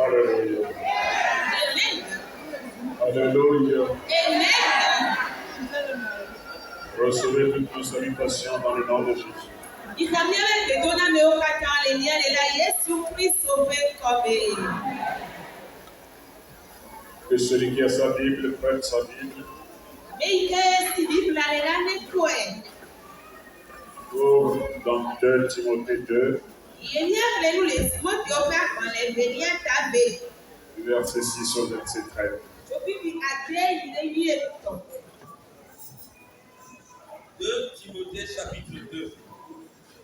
Alléluia. Amen. Alléluia. Amen. Recevez toutes nos salutations dans le nom de Jésus. Que celui qui a sa Bible prenne sa Bible. Pour dans 2 Timothée 2, verset 6 au verset 13. 2 Timothée chapitre 2,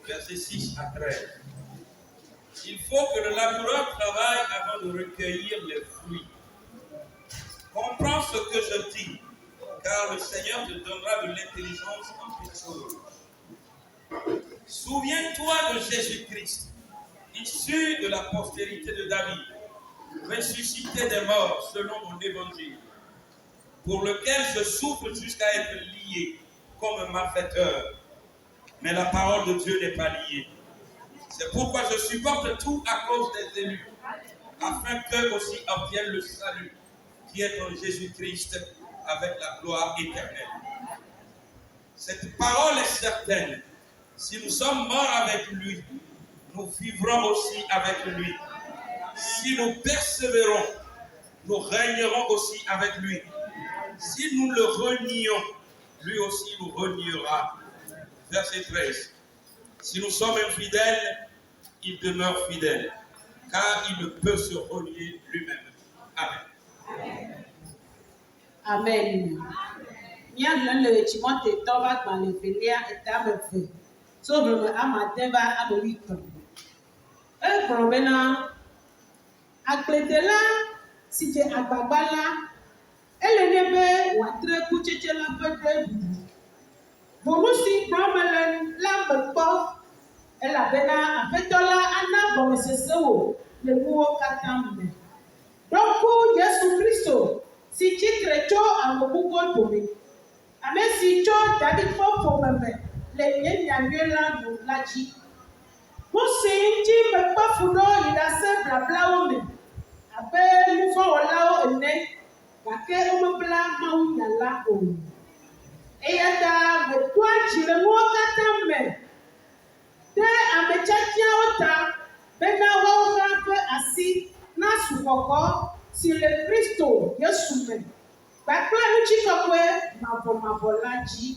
verset 6 à 13. Il faut que le laboureur travaille avant de recueillir les fruits. Comprends ce que je dis, car le Seigneur te donnera de l'intelligence en toutes choses. Souviens-toi de Jésus-Christ, issu de la postérité de David, ressuscité des morts selon mon évangile, pour lequel je souffre jusqu'à être lié comme un malfaiteur. Mais la parole de Dieu n'est pas liée. C'est pourquoi je supporte tout à cause des élus, afin qu'eux aussi obtiennent le salut qui est en Jésus-Christ avec la gloire éternelle. Cette parole est certaine. Si nous sommes morts avec lui, nous vivrons aussi avec lui. Si nous persévérons, nous régnerons aussi avec lui. Si nous le renions, lui aussi nous reniera. Verset 13. Si nous sommes infidèles, il demeure fidèle, car il ne peut se renier lui-même. Amen. Amen. Amen. Le Timothée va dans le Vélia et à me faire. Sauf le Amadeva à le 8 ans. Un problème à Clédela, si tu as Babala, elle est née ou à très couché la peut-être. Vous aussi, Brahman, l'âme pas. Elle a bien à Fetola, Anna, bon, c'est ça, le mot Katambe. Donc, Jésus Christ, si tu crées à mon bougon pour lui. Amen, si tu as David pour me mettre, les miens à mieux là, nous l'a dit. Vous si tu me pas foudo, il a fait blabla au même. Après, nous faisons là au nez, laquelle on me blâme, on a là au. Et à me toi, tu le mot Katambe. Dès à me tchatia au temps, Benawa un peu assis, n'a souvent sur le Christo, Yesoumen. Bakla Uchikokwe, Mabolaji.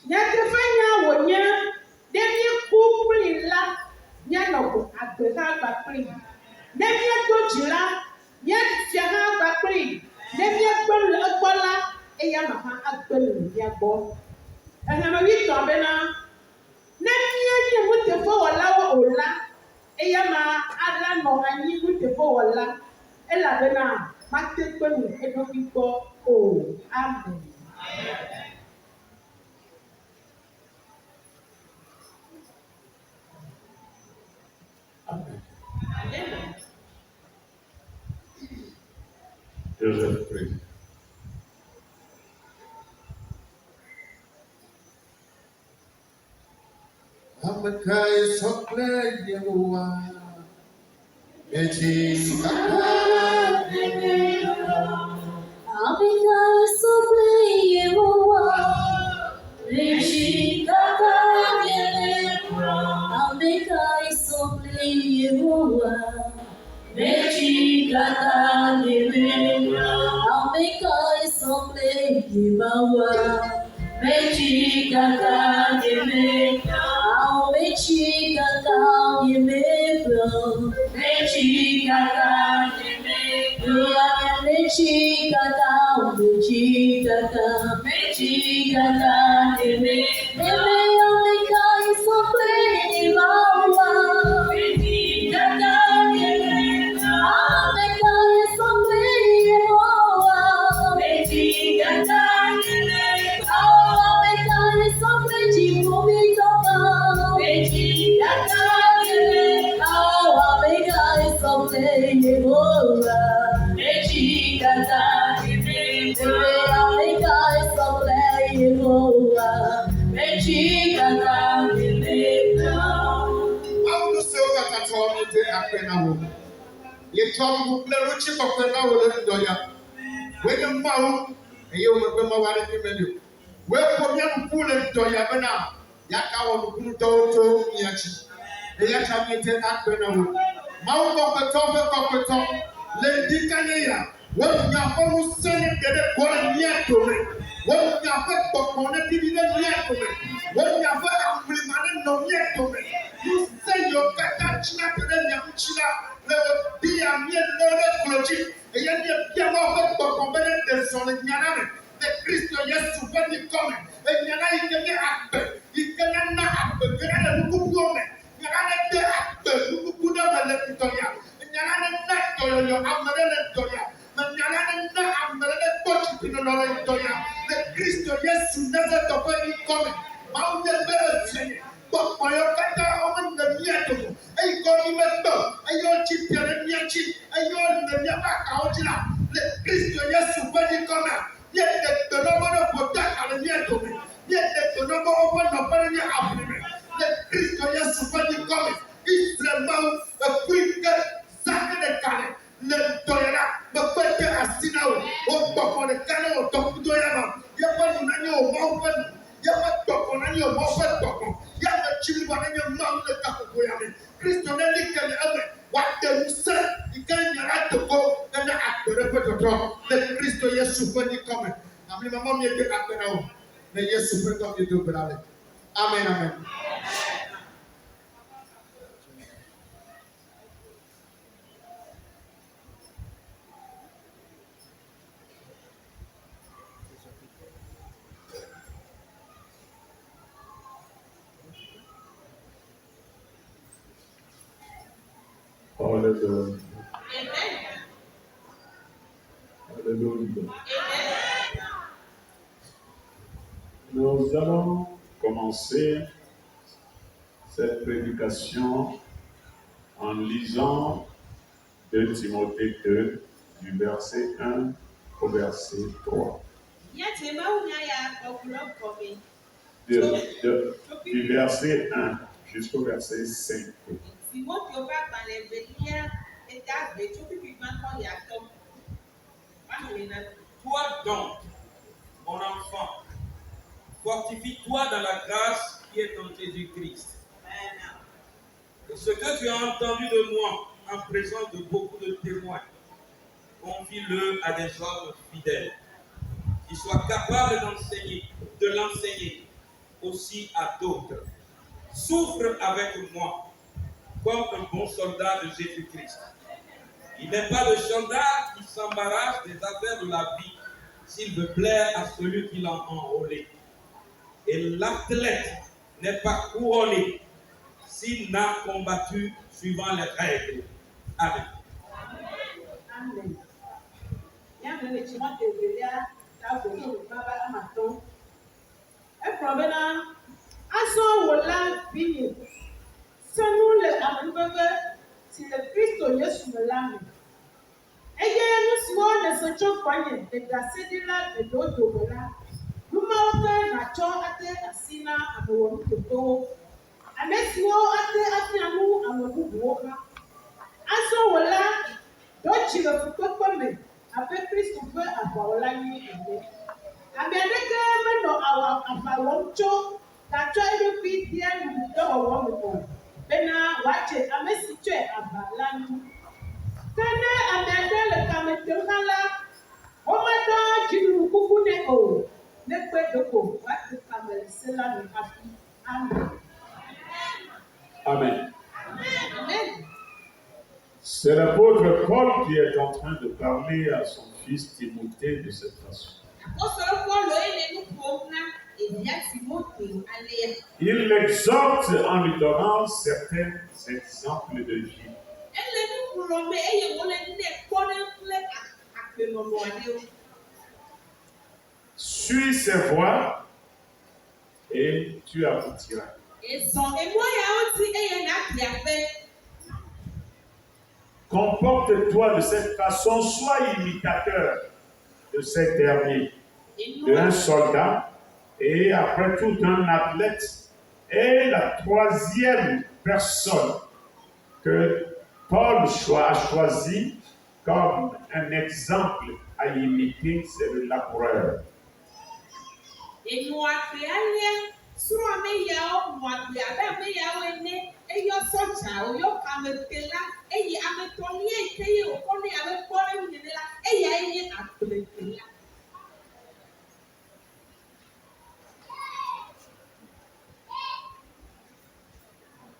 Yatefanya wonya, Demi Kupri la, Yanoko, at the hard Bakri. Demi Kojila, Yat Fiaha Bakri, Demi Akola, Eyamaha Akbel, Yabo. And I'm a week of Bena. Nemi with the four Ola, Eyama, Ada no, and you with the four Ola, Ella Bena. Amen. Joseph prie. Amakai sokle yewa, eti Abikai sople Yehovah, Rishi Kaka Yehovah. Abikai sople Yehovah, Rishi Kaka Yehovah. Abikai sople Yehovah, Rishi Kaka Yehovah. Rishi Kaka Yehovah, Rishi Kaka Yehovah. Mechikata, Eme Ameka is so pretty, Mama. Mechikata, Ameka is so pretty, Mama. Mechikata, Ameka is so pretty, Mama. Mechikata, Ameka is so pretty, Mama. Yetwamu kule ruchi kokwena wole ndoya. Wege mau eyo mabema wale kimelu. Wekomya mkule ndoya bena yaka wa mkulu toto miyachi. Eyaka mite akwena wo. Mau kokweto le dikanya. Wọ́n fọ́ sẹ́ni gẹ́gẹ́ kọ́lé ní ẹ̀tọ́ rẹ̀. Wọ́n fẹ́ gbọ̀gbọ̀n ní bíbí ní ẹ̀tọ́ rẹ̀. Wọ́n fẹ́ àwùrìmọ̀ ní nọ ní ẹ̀tọ́ rẹ̀. Yóò sẹ́yìn ọ̀kẹ́ta jìnnà tẹ̀lé ní àmúchìnnà lẹ́wọ̀ bí àmì ẹ̀lọ́rẹ́ kùlọ̀jì. Èyẹ ní ẹbí àwọn ọ̀fẹ́ gbọ̀gbọ̀n bẹ́ẹ̀ ní ẹ̀sọ̀rọ̀ ìyànà rẹ̀. The Christo Yesu fẹ́ ní kọ́mẹ̀. Ìyànà ìkẹ́ni àgbẹ̀ ìkẹ́ni ná àgbẹ̀ kẹ́ni ẹ̀ lùkùkù ọ̀mẹ̀. Ìyànà ní àgbẹ̀ lùkùkù náà wẹ̀lẹ̀ ìtọ̀yà. Ìyànà ní nàtọ̀yọ̀ àmọ̀lẹ́lẹ̀ ìtọ̀yà. The Christo Yesu never to be coming. Mountain better but my Okata on the Miato. A God member, a your chip and Yachi, a your the Yabaka. The Christo Yesu when you come out. Yet the number of Potaka and Yato. Yet the number of one of Pania Africa. The Christo Yesu when you come out. It's the mouth of quick Saturday Cannon. Le toyana bakwete asina o bako ne kane o topu toyana ya pa nani o maufan ya pa toko nani o maufan toko ya pa chili ba nani o maufan le kako yame Kristo ne likane ame wate musa ikanya na toko na akere peto le Kristo Yesu fani come amli mama mi ete akere o le Yesu fani come do brale amen amen. Alléluia. Alléluia. Nous allons commencer cette prédication en lisant 2 Timothée 2, du verset 1 au verset 3. Du verset 1 jusqu'au verset 5. Toi donc, mon enfant, fortifie-toi dans la grâce qui est en Jésus-Christ. Et ce que tu as entendu de moi en présence de beaucoup de témoins, confie-le à des hommes fidèles, qui soient capables de l'enseigner aussi à d'autres. Souffre avec moi comme un bon soldat de Jésus-Christ. Il n'est pas le soldat qui s'embarrasse des affaires de la vie s'il veut plaire à celui qui l'a enrôlé. Et l'athlète n'est pas couronné s'il n'a combattu suivant les règles. Amen. Amen. Si le Christ Yesu me l'âme. Et nous sommes de ce choc poignet, de grâce de la, de l'autre de là. Nous m'avons na cho ate asina amowo toto. Amesimo ate amu amowo boka. Aso wala dochi le fuko me avec Christ peut avoir la nuit ene. Amedeke me no awa afawo cho na cho edu fi dia ni do wo mo. Bena wache amesitwe abalani. Kane amede le kametokala. Omado jiru kukune o. Nekwe doko wate kamelisela ni hafi. Amen. Amen. Amen. C'est l'apôtre Paul qui est en train de parler à son fils Timothée de cette façon. Il l'exhorte en lui donnant certains exemples de vie. Suis ses voies et tu aboutiras. Comporte-toi de cette façon, sois imitateur de cet dernier, d'un soldat et après tout d'un athlète. Et la troisième personne que Paul a choisi comme un exemple à imiter, c'est le laboureur.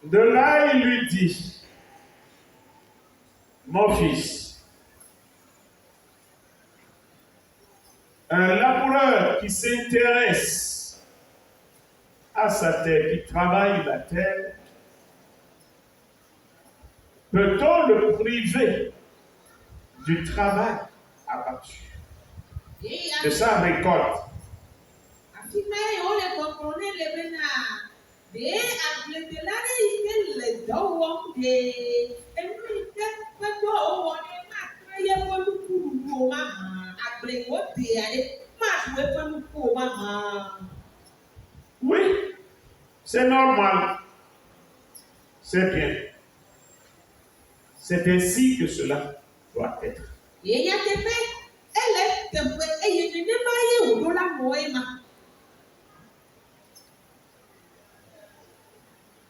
De là, il lui dit, mon fils, un laboureur qui s'intéresse à sa terre, qui travaille la terre, peut-on le priver du travail abattu, de sa récolte? Oui, c'est normal. C'est bien. C'est ainsi que cela doit être.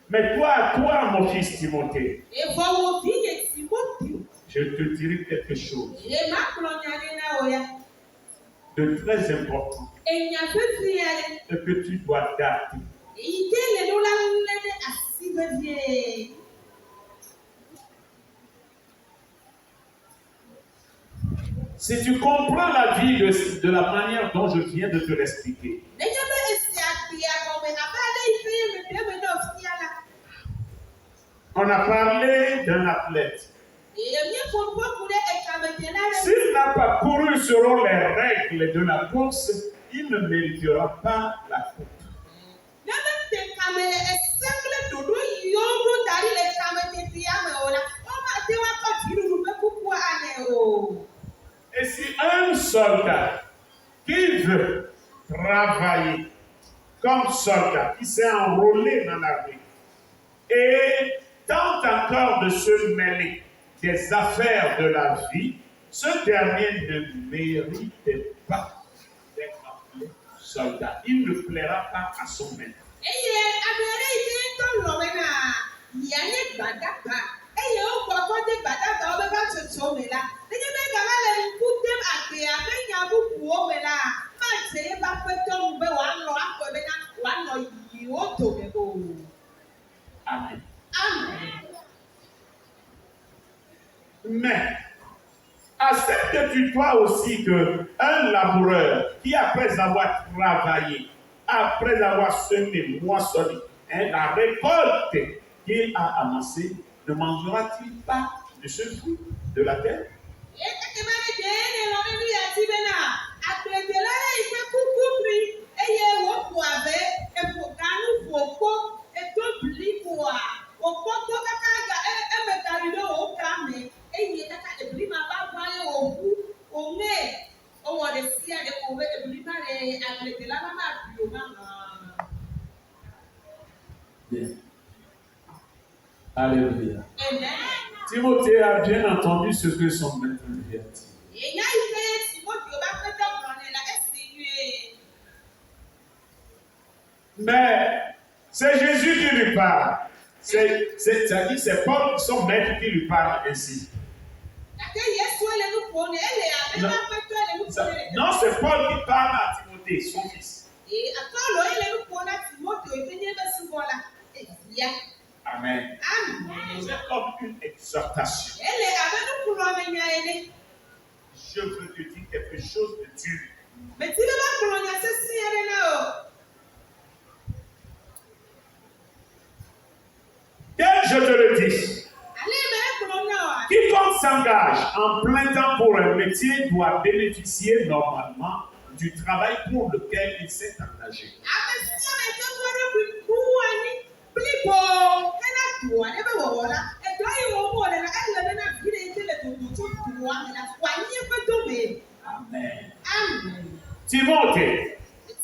Mais toi, mon fils Timothée, je te dirai quelque chose de très important et que tu dois garder. Si tu comprends la vie de la manière dont je viens de te l'expliquer, on a parlé d'un athlète. S'il n'a pas couru selon les règles de la course, il ne méritera pas la coupe. Et si un soldat qui veut travailler comme soldat, qui s'est enrôlé dans l'armée, et tente encore de se mêler des affaires de la vie, ce dernier ne mérite pas d'être appelé soldat. Il ne plaira pas à son maître. Amen. Mais acceptes-tu toi aussi qu'un laboureur qui, après avoir travaillé, après avoir semé, moissonné, la récolte qu'il a amassée, ne mangera-t-il pas de ce fruit de la terre? Bien. Alléluia. Timothée a bien entendu ce que son maître lui a dit. Mais c'est Jésus qui lui parle. C'est Paul, son maître, qui lui parle ainsi. Non, c'est Paul qui parle à Timothée, son fils. Amen. C'est comme une exhortation. Je veux te dire quelque chose de dur. Que je te le dis, quiconque s'engage en plein temps pour un métier doit bénéficier normalement du travail pour lequel il s'est engagé. Amen. Timothée,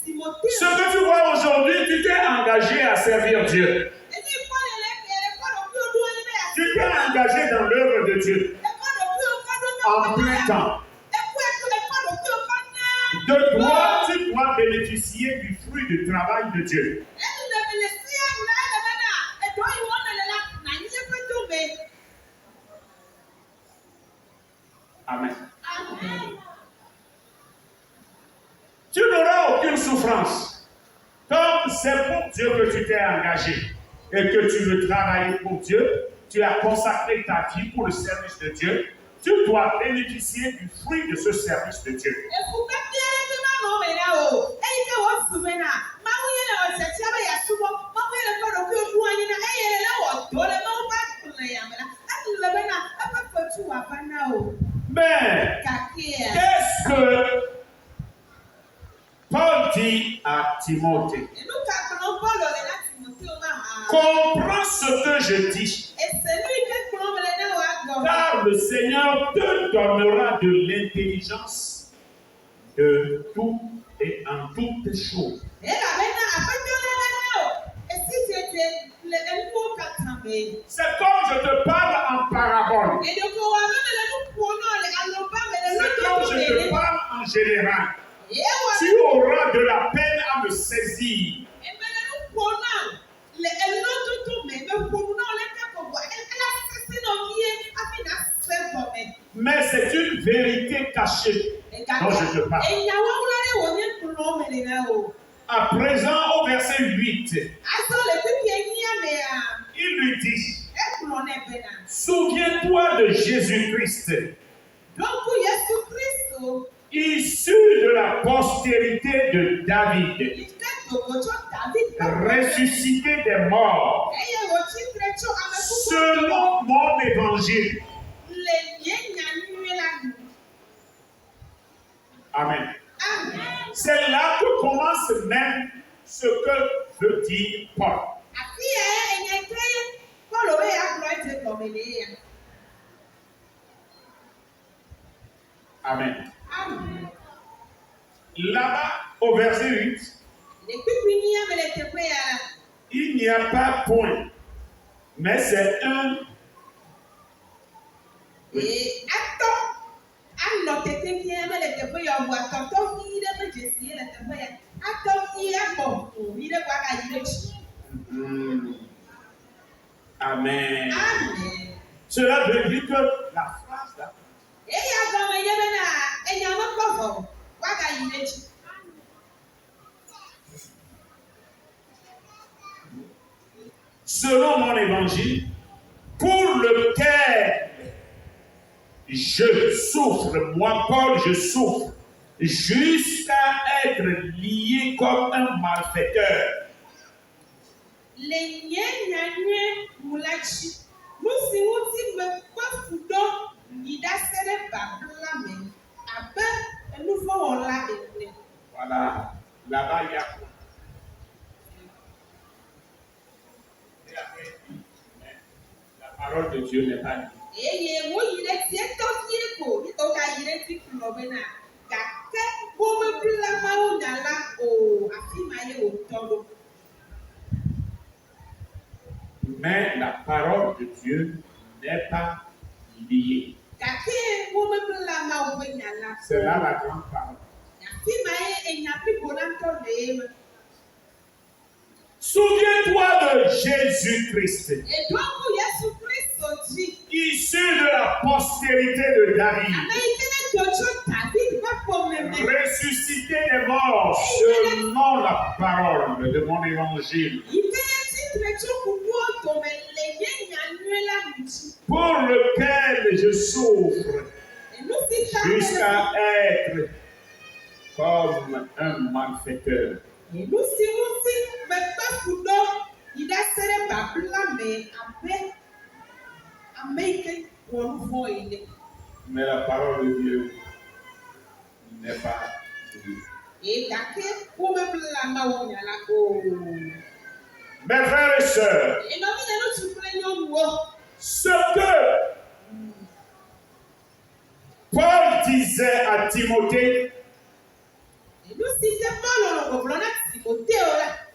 ce que tu vois aujourd'hui, tu t'es engagé à servir Dieu. Tu t'es engagé dans l'œuvre Dieu en plein temps. De toi, tu dois bénéficier du fruit du travail de Dieu. Amen. Tu n'auras aucune souffrance. Comme c'est pour Dieu que tu t'es engagé et que tu veux travailler pour Dieu, tu as consacré ta vie pour le service de Dieu, tu dois bénéficier du fruit de ce service de Dieu. Mais qu'est-ce que Paul dit à Timothée? Comprends ce que je dis, car le Seigneur te donnera de l'intelligence de tout et en toutes choses. C'est comme je te parle en parabole. C'est comme je te parle en général. Tu auras de la peine à me saisir. Mais c'est une vérité cachée dont je te parle. À présent, au verset 8, il lui dit, souviens-toi de Jésus-Christ, issu de la postérité de David, ressuscité des morts, selon mon évangile. Amen. C'est là que commence même ce que veut dire Paul. Amen. Là-bas, au verset 8, il n'y a pas point, mais c'est un. Amen. Cela veut dire que la phrase là, selon mon évangile, pour lequel je souffre, moi Paul, je souffre, jusqu'à être lié comme un malfaiteur. Voilà, là-bas il y a quoi? La parole de Dieu n'est pas liée. Mais la parole de Dieu n'est pas liée. C'est là la grande parole. Souviens-toi de Jésus-Christ, issu de la postérité de David, ressuscité des morts selon la parole de mon évangile, pour lequel je souffre jusqu'à être comme un malfaiteur. Mais la parole de Dieu n'est pas liée. Mes frères et sœurs, ce que Paul disait à Timothée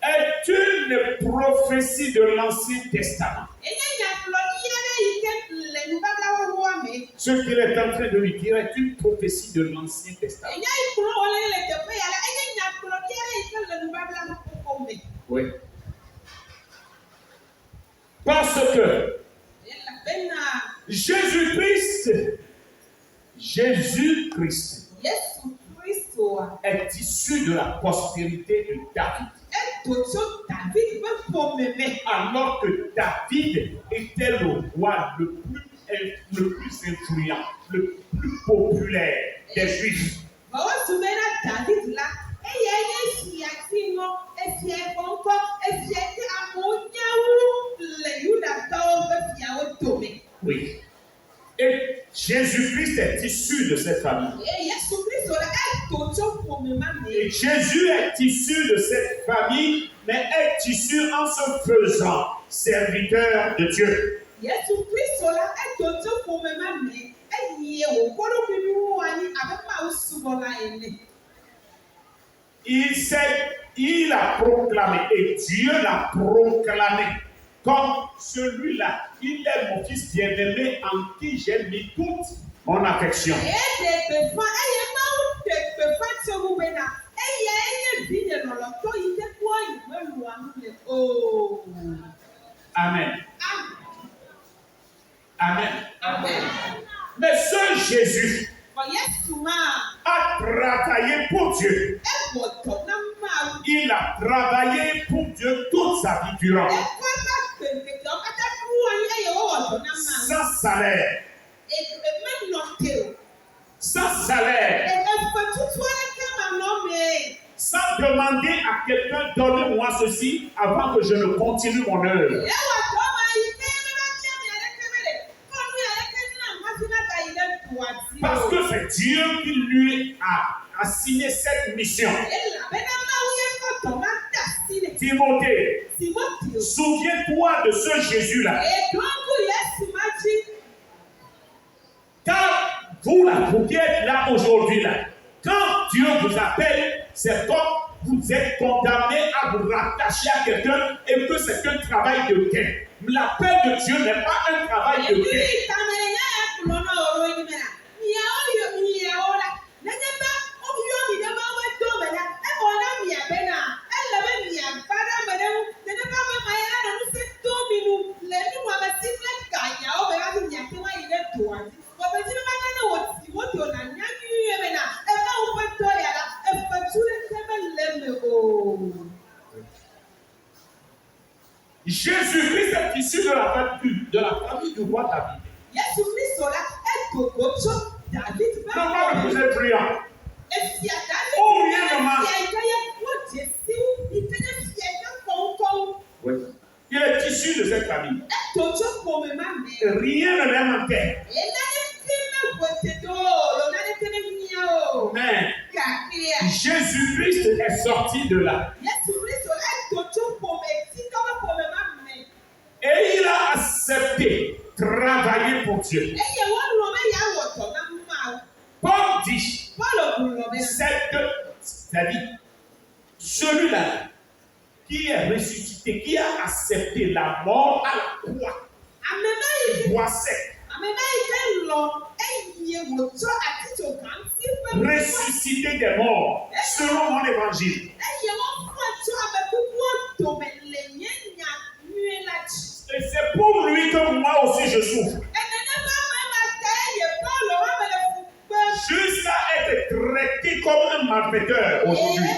est une prophétie de l'Ancien Testament. Ce qu'il est en train de lui dire est une prophétie de l'Ancien Testament. Oui. Parce que Jésus-Christ est issu de la postérité de David. Alors que David était le roi le plus influent, le plus populaire des Juifs. Oui. Et Jésus-Christ est issu de cette famille. Et Jésus est issu de cette famille, mais est issu en se faisant serviteur de Dieu. Il a proclamé, et Dieu l'a proclamé comme celui-là. Il est mon fils bien-aimé en qui j'ai mis toute mon affection. Amen. Amen. Amen. Mais ce Jésus a travaillé pour Dieu. Il a travaillé pour Dieu toute sa vie durant. Sans salaire. Sans salaire. Sans demander à quelqu'un, donne-moi ceci avant que je ne continue mon œuvre. Parce que c'est Dieu qui lui a assigné cette mission. Timothée, souviens-toi de ce Jésus-là. Car vous qui êtes là aujourd'hui, là, quand Dieu vous appelle, c'est comme vous êtes condamné à vous rattacher à quelqu'un et que c'est un travail de gain. L'appel de Dieu n'est pas un travail de gain. Jésus-Christ est issu de la famille du roi David. Non, pas que vous êtes brillant. Oh, rien ne manque. Oui. Il est issu de cette famille. Rien ne lui manquait. Mais Jésus-Christ est sorti de là. Et il a accepté travailler pour Dieu. Paul dit, c'est-à-dire celui-là qui est ressuscité, qui a accepté la mort à la croix, bois sec, ressuscité des morts, selon mon évangile. Et c'est pour lui que moi aussi je souffre. Jusqu'à être traité comme un malfaiteur aujourd'hui.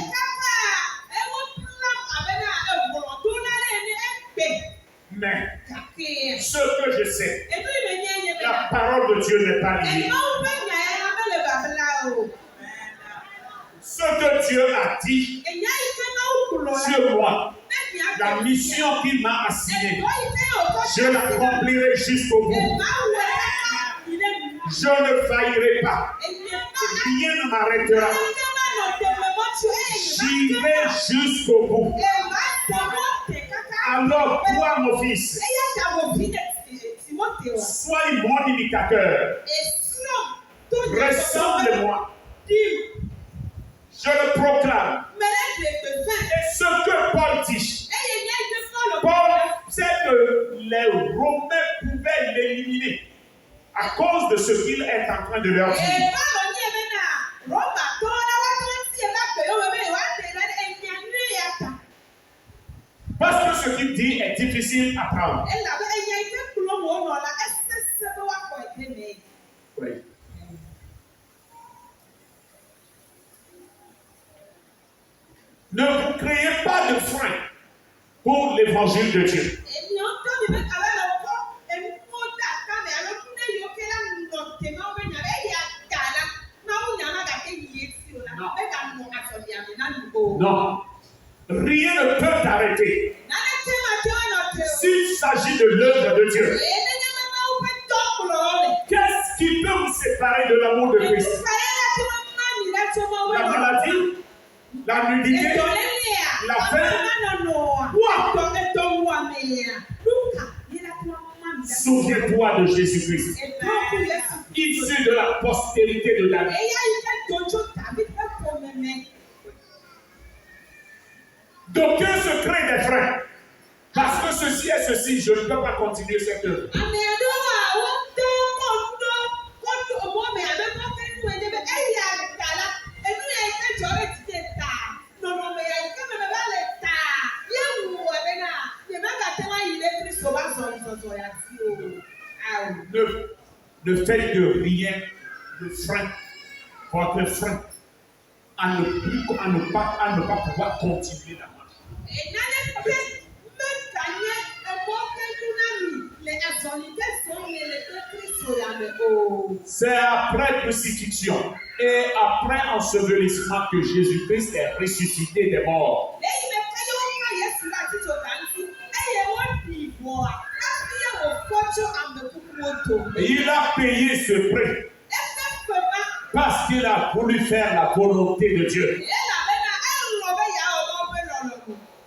Mais ce que je sais, la parole de Dieu n'est pas liée. Ce que Dieu a dit sur moi, la mission qu'il m'a assignée, je l'accomplirai jusqu'au bout. Je ne faillirai pas. Rien ne m'arrêtera. J'irai jusqu'au bout. Alors, toi, mon fils, sois mon imitateur. Ressemble-moi. Je le proclame. Et ce que Paul dit, Paul sait que les Romains pouvaient l'éliminer à cause de ce qu'il est en train de leur dire. Parce que ce qu'il dit est difficile à prendre. Oui. Ne vous créez pas de frein pour l'évangile de Dieu. Non. Rien ne peut t'arrêter s'il s'agit de l'œuvre de Dieu. Qu'est-ce qui peut vous séparer de l'amour de Christ? La maladie, la nudité, la faim. Quoi? Souviens-toi de Jésus-Christ, issu de la postérité de David. D'aucuns se créent des freins. Parce que ceci et ceci, je ne peux pas continuer cette œuvre. Ne faites de rien de frein, votre frein, à ne pas pouvoir continuer la marche. C'est après crucifixion et après ensevelissement que Jésus-Christ est ressuscité des morts. Il a payé ce prix parce qu'il a voulu faire la volonté de Dieu.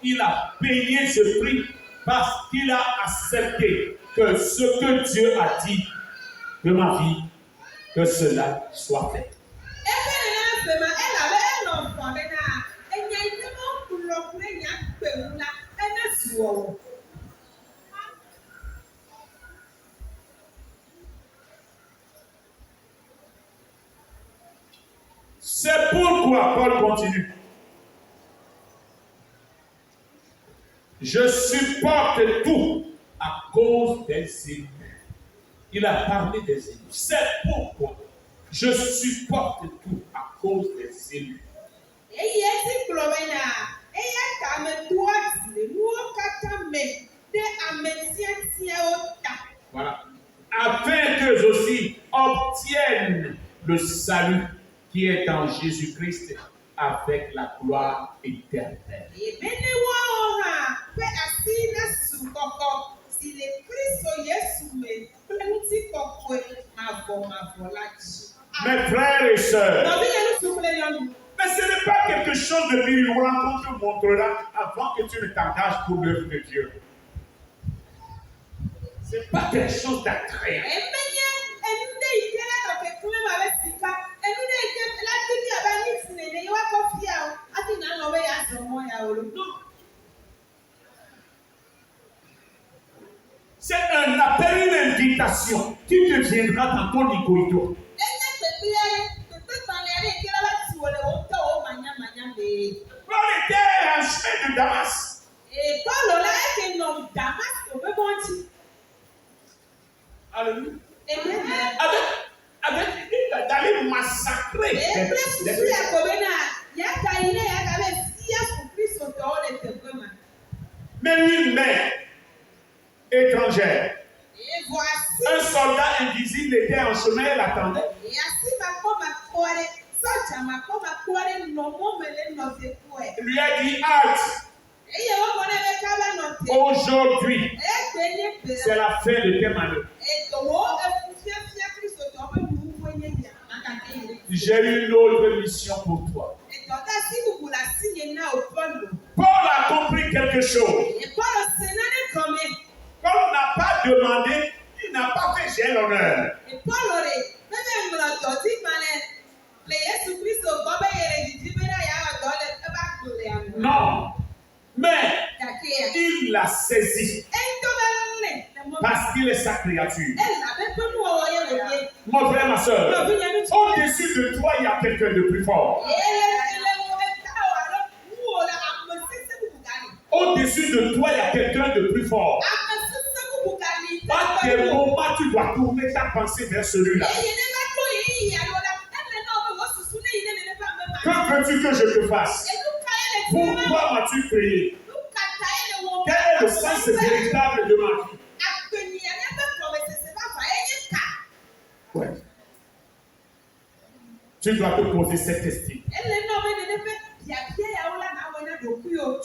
Il a payé ce prix parce qu'il a accepté que ce que Dieu a dit de ma vie, que cela soit fait. C'est pourquoi Paul continue. Je supporte tout à cause des élus. Il a parlé des élus. C'est pourquoi je supporte tout à cause des élus. Voilà. Afin qu'eux aussi obtiennent le salut qui est en Jésus-Christ avec la gloire éternelle. Mes frères et sœurs, mais ce n'est pas quelque chose de virulent qu'on te montrera avant que tu ne t'engages pour l'œuvre de Dieu. Ce n'est pas quelque chose d'attrayant. C'est un appel, une invitation qui deviendra dans ton incognito. Paul était un chemin de Damas. Alléluia. Avec l'idée d'aller massacrer mais une mère étrangère. Un soldat invisible était en chemin et l'attendait. Il lui a dit halte. Aujourd'hui, c'est la fin de tes manœuvres. J'ai une autre mission pour toi. Paul a compris quelque chose. Paul n'a pas demandé, il n'a pas fait j'ai l'honneur. Non, mais il l'a saisi parce qu'il est sa créature. Mon frère, ma soeur, Lọ́bí yẹn ní tí. au-dessus de toi, il y a quelqu'un de plus fort. Au-dessus de toi, il y a quelqu'un de plus fort. À des moments, tu dois tourner ta pensée vers celui-là. Que veux-tu que je te fasse? Pourquoi m'as-tu créé? Quel est le sens véritable de ma vie? Ouais. Tu dois te poser cette question.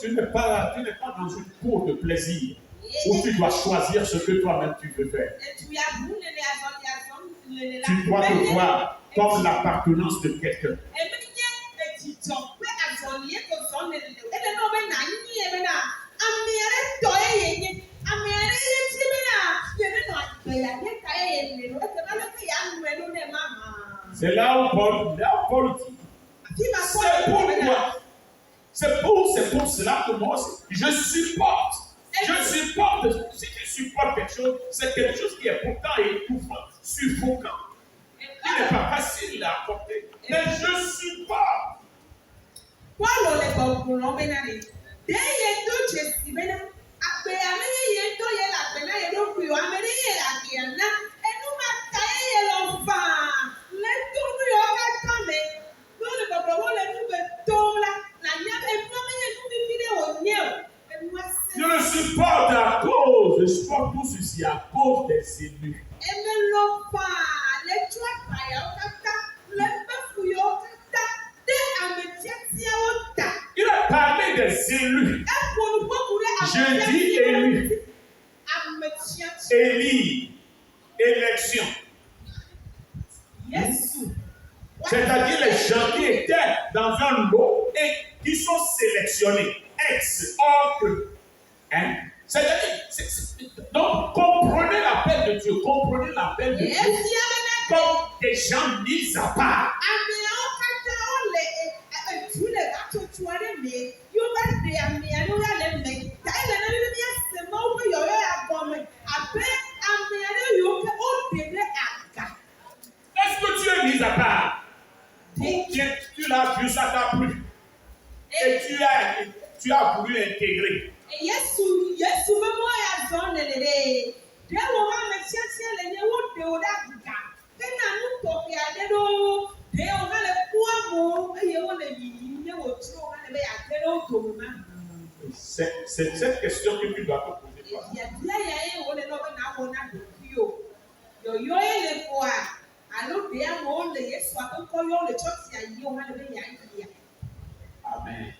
Tu n'es pas dans une cour de plaisir où tu dois choisir ce que toi-même tu veux faire. Tu dois te voir comme l'appartenance de quelqu'un. C'est là où Paul dit. C'est pour cela que moi aussi, je supporte. Si tu supportes quelque chose, c'est quelque chose qui est pourtant étouffant, suffocant. Il n'est pas facile à apporter. Mais je supporte. Je le supporte je supporte tout ceci à cause des élus. Il a parlé des élus. Je dis élus. Élie, élection. C'est-à-dire les gens qui étaient dans un lot et qui sont sélectionnés. Ex-ordre. Hein? C'est-à-dire, donc comprenez l'appel de Dieu. Comprenez l'appel de Dieu comme des gens mis à part. Est-ce que tu es mis à part? Tu l'as vu, ça t'a plu. Et tu as voulu intégrer. C'est cette question que tu dois te poser. Amen.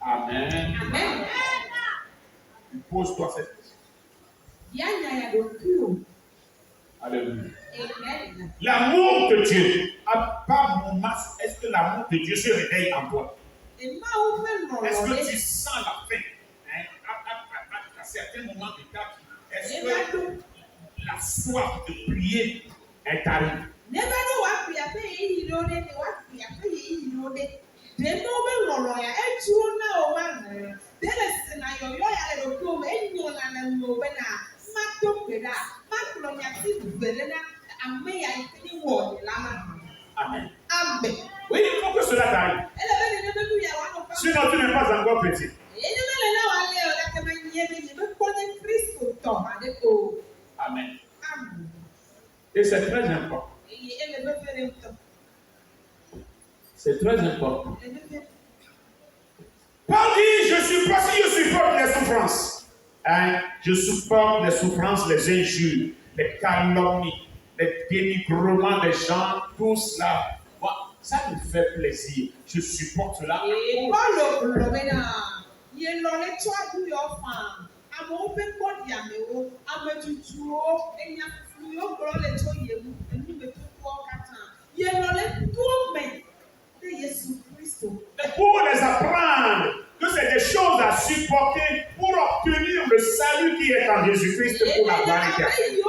Amen. Amen. Pose-toi cette question. Alléluia. Amen. L'amour de Dieu, à part mon masque, est-ce que l'amour de Dieu se réveille en toi? Est-ce que tu sens la faim? Hein? À certains moments de ta vie, est-ce que la soif de prier est arrivée? Amen. Oui, il faut que cela t'arrive. Sinon, tu n'es pas encore petit. Amen. Et c'est très important. C'est très important. Paul dit, je supporte les souffrances. Hein? Je supporte les souffrances, les injures, les calomnies, les dénigrements des gens, tout cela. Moi, ça me fait plaisir. Je supporte cela. Pour les apprendre que c'est des choses à supporter pour obtenir le salut qui est en Jésus-Christ pour la gloire éternelle.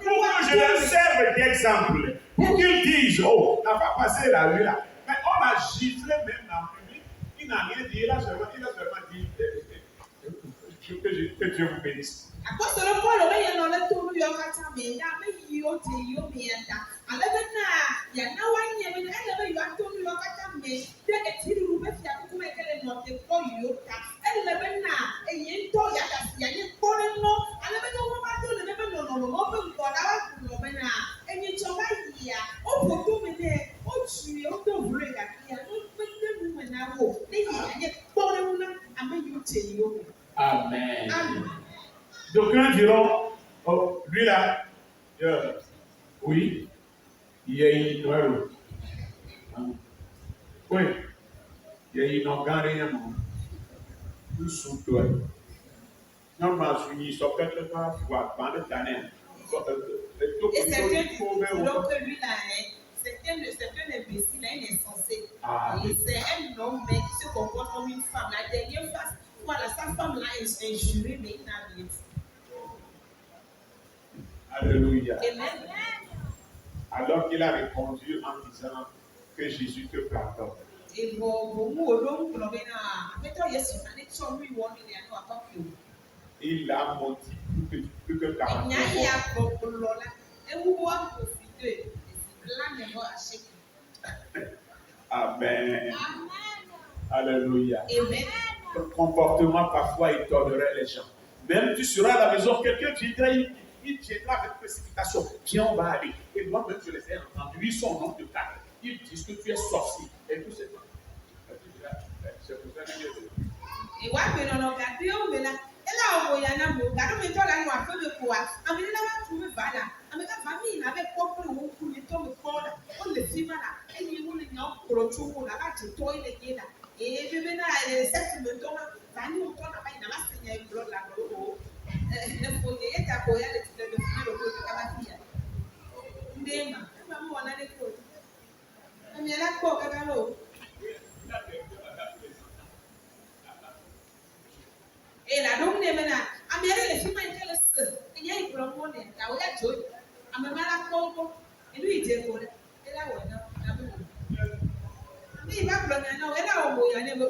Pour que je leur serve d'exemple, pour qu'ils disent, oh, on n'a pas passé la rue là, mais on a giflé même en public, il n'a rien dit, il a seulement dit, Que Dieu vous bénisse. Apostolo Paul be yɛ no le to nu yɔ kata me ya me yi o te yi o me yɛ da ale be na ya na wa nyɛ me ele be yɔ to nu yɔ kata me de etiri ru be fia kuku me kele no te ko yi o ta ele be na eyi to ya da ya ni kore no ale be no wa to le be no be ko da wa ku no be na enyi cho ba yi ya o po to me de o tui o to bre ga ya no be de mu me na wo ne yi ya ni kore no na ame yi o te yi o me. Amen. Amen. D'aucuns diront, oh, lui là, oui, il y a une nouvelle. Oui, il y a une organisation. Tout sous toi. Normalement, je suis sur quelque part, pendant le canal. Et certains diront que lui là, c'est un imbécile, il est insensé. Et c'est un homme mais qui se comporte comme une femme. La dernière fois, voilà, sa femme là est injurée, mais il n'a rien dit. Alléluia. Amen. Alors qu'il a répondu en disant que Jésus te pardonne. Et bon, Il l'a menti plus que 40 Amen. Alléluia. Amen. Ton comportement parfois étonnerait les gens. Même tu seras à la maison, quelqu'un viendra, il viendra avec précipitation. Viens, on va aller. Et moi-même, je les ai entendus. Ils sont en nombre de 4. Ils disent que tu es sorcier. Et tout c'est ça. C'est pour ça que Dieu dit. Et ouais, mais non, regardez, on est là. Et là, on voit un amour. Regardez, mais toi, là, nous avons fait le quoi. On est là, on trouve pas là. On est là, famille, avec propre, on coupe les tombes, on le fait là. Et il y a un gens pour le tour, là, tu toilles les là. Et je vais là, cette maison, famille, on tourne là-bas, il n'a pas signé un blog là, le foyer est à quoi, le de la fille. Ndema, maman, on a des choses. On est là, quoi, quand et la donc ne mena amere le fima ikele se enya ikromo ne ta wo ya joy amemara kongo enu ije ko le ela wo na abu ni ba blo na na ela wo ya ne bo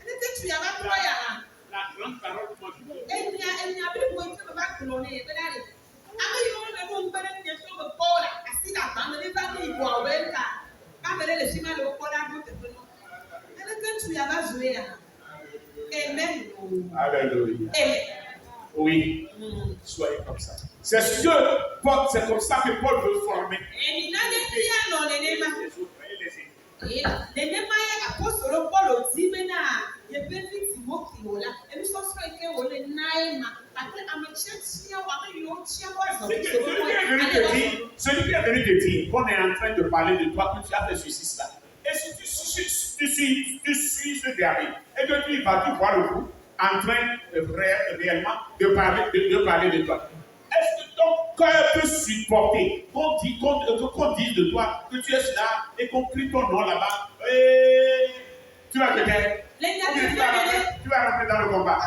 ene te tu ya ba tro ya ha La grande parole moi je enya bi bo ite ba blo ne be dare ame yo ne bo mbere ne so bo pola asida ba me ba ni bo awenta ba mere le fima le ko la do te no ene te tu ya ba zoe ya. Amen. Alléluia. Amen. Oui. Soyez comme ça. C'est comme ça que Paul veut former. Les apôtres Paul dit maintenant, il peut vite Timothy là. Et nous sommes sur lequel on est naïma. Parce que à me chercher, on celui qui est venu te dire qu'on est en train de parler de toi, que tu as fait ceci, là. Et si tu suis ce dernier, et que tu vas tout voir le coup en train réellement de parler de toi. Est-ce que ton cœur peut supporter qu'on dise de toi que tu es là et qu'on crie ton nom là-bas et tu vas te taire? Tu vas rentrer dans le combat.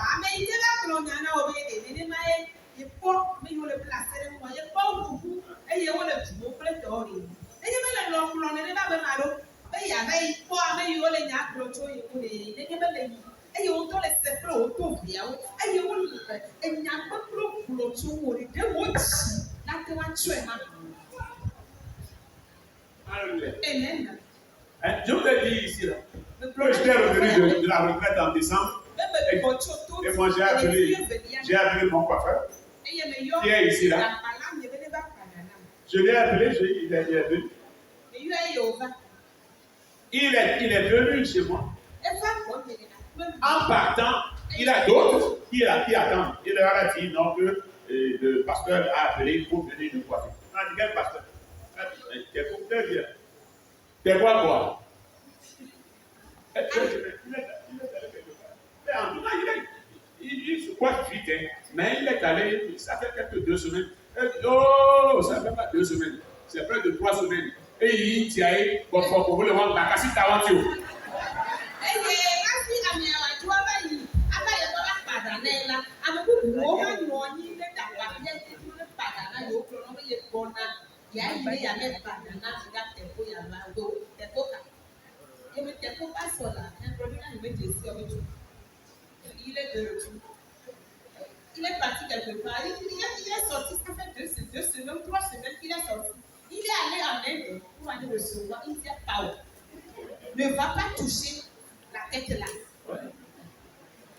Amen. Je vous l'ai dit ici, là. J'étais revenu de la retraite en décembre. Et moi, j'ai appelé mon coiffeur, qui est ici, là. Je l'ai appelé, il est venu. Il est venu chez moi. En partant, il a d'autres qui attendent. Il leur a dit non, que le pasteur a appelé pour venir nous coiffer. On a dit, quel pasteur? T'es quoi? Il se coiffe vite, hein. Mais il est allé, ça fait quelques 2 semaines. Oh, ça fait pas 2 semaines. C'est près de 3 semaines. Et il tient, pour le voir, la cassette aventure. Il est de retour. il est parti quelque part. Il est sorti, ça fait 2 semaines, 3 semaines qu'il est sorti. Il est allé en Inde pour aller recevoir. Il dit Pao, ne va pas toucher la tête là. Ouais.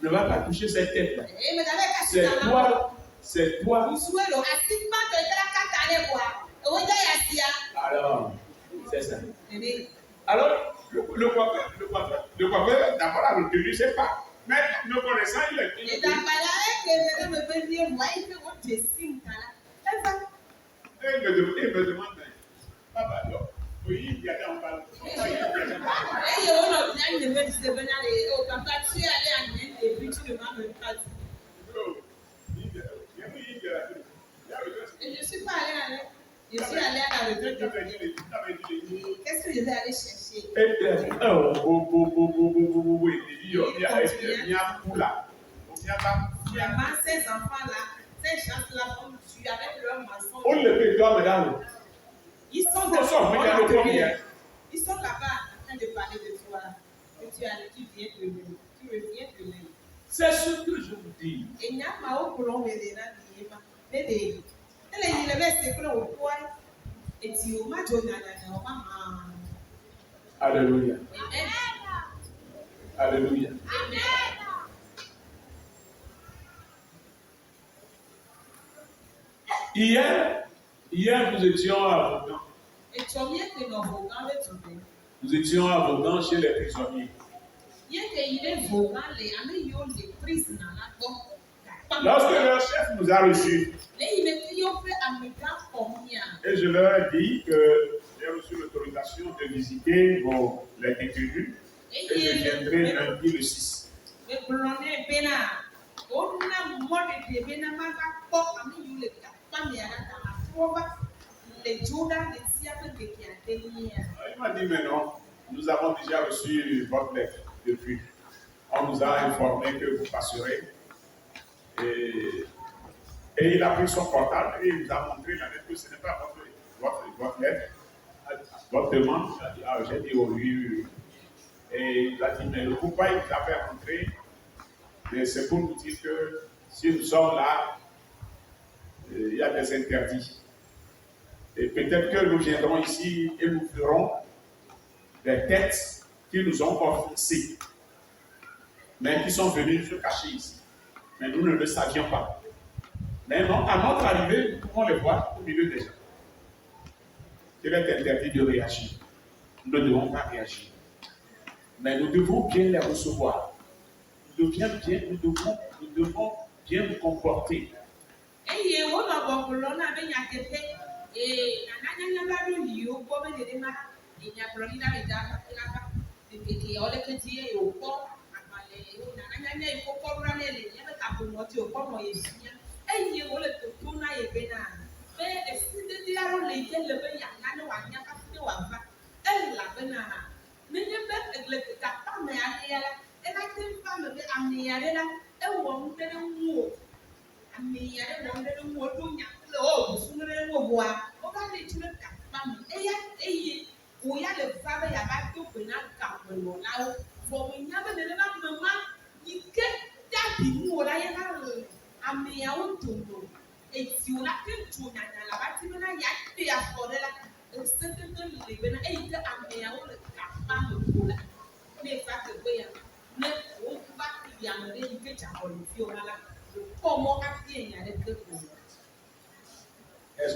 Ne va pas toucher cette tête-là. Et me avait cassé C'est dans la toi. C'est toi. Vous souhaitez le assistant de la 4 années quoi. Où est-ce qu'il y a? Alors, c'est ça. Eh Alors, le coiffeur, d'abord, a retenu ses pas. Mais me connaissant, il est. Et dans la me fait dire, voyez que votre signe là. Il me demande, papa, oui, il y a des enfants. Et il y a un autre qui me dit, oh papa, tu es allé en Inde et puis tu ne m'as même pas dit. Et je ne suis pas allé en Inde. Je suis allé à la retraite. Qu'est-ce que je vais aller chercher? Tu as ces enfants-là, ces gens-là, tu avec leur mensonge. On le fait, toi, madame. Ils sont ils sont là-bas en train de parler de toi. Et tu viens de l'aimer. Tu reviens de l'aimer. C'est ce que je vous dis. Et il n'y a pas au courant de l'aimer. Mais il avait ce que l'on voit. Et tu m'as donné à la maman. Alléluia. Amen. Alléluia. Amen. Hier, nous étions à Vaudan. Et tu as bien que nos vogans le trouver. Nous étions à Vaudan chez les prisonniers. Bien qu'il est vogan, les amis ont les prises dans la bombe. Lorsque leur chef nous a reçus, et je leur ai dit que j'ai reçu l'autorisation de visiter les détenus et je viendrai lundi le 6. Il m'a dit, mais non, nous avons déjà reçu votre lettre depuis. On nous a informé que vous passerez. Et il a pris son portable et il nous a montré la lettre que ce n'est pas votre lettre, votre demande. J'ai dit oui. Et il a dit, mais pourquoi il vous a fait rentrer? C'est pour nous dire que si nous sommes là, il y a des interdits. Et peut-être que nous viendrons ici et nous ferons des têtes qui nous ont offensés, mais qui sont venus se cacher ici. Mais nous ne le savions pas. Mais non, à notre arrivée, nous pouvons les voir au milieu des gens. Il est interdit de réagir. Nous ne devons pas réagir. Mais nous devons bien les recevoir. Nous devons bien nous comporter. Est-ce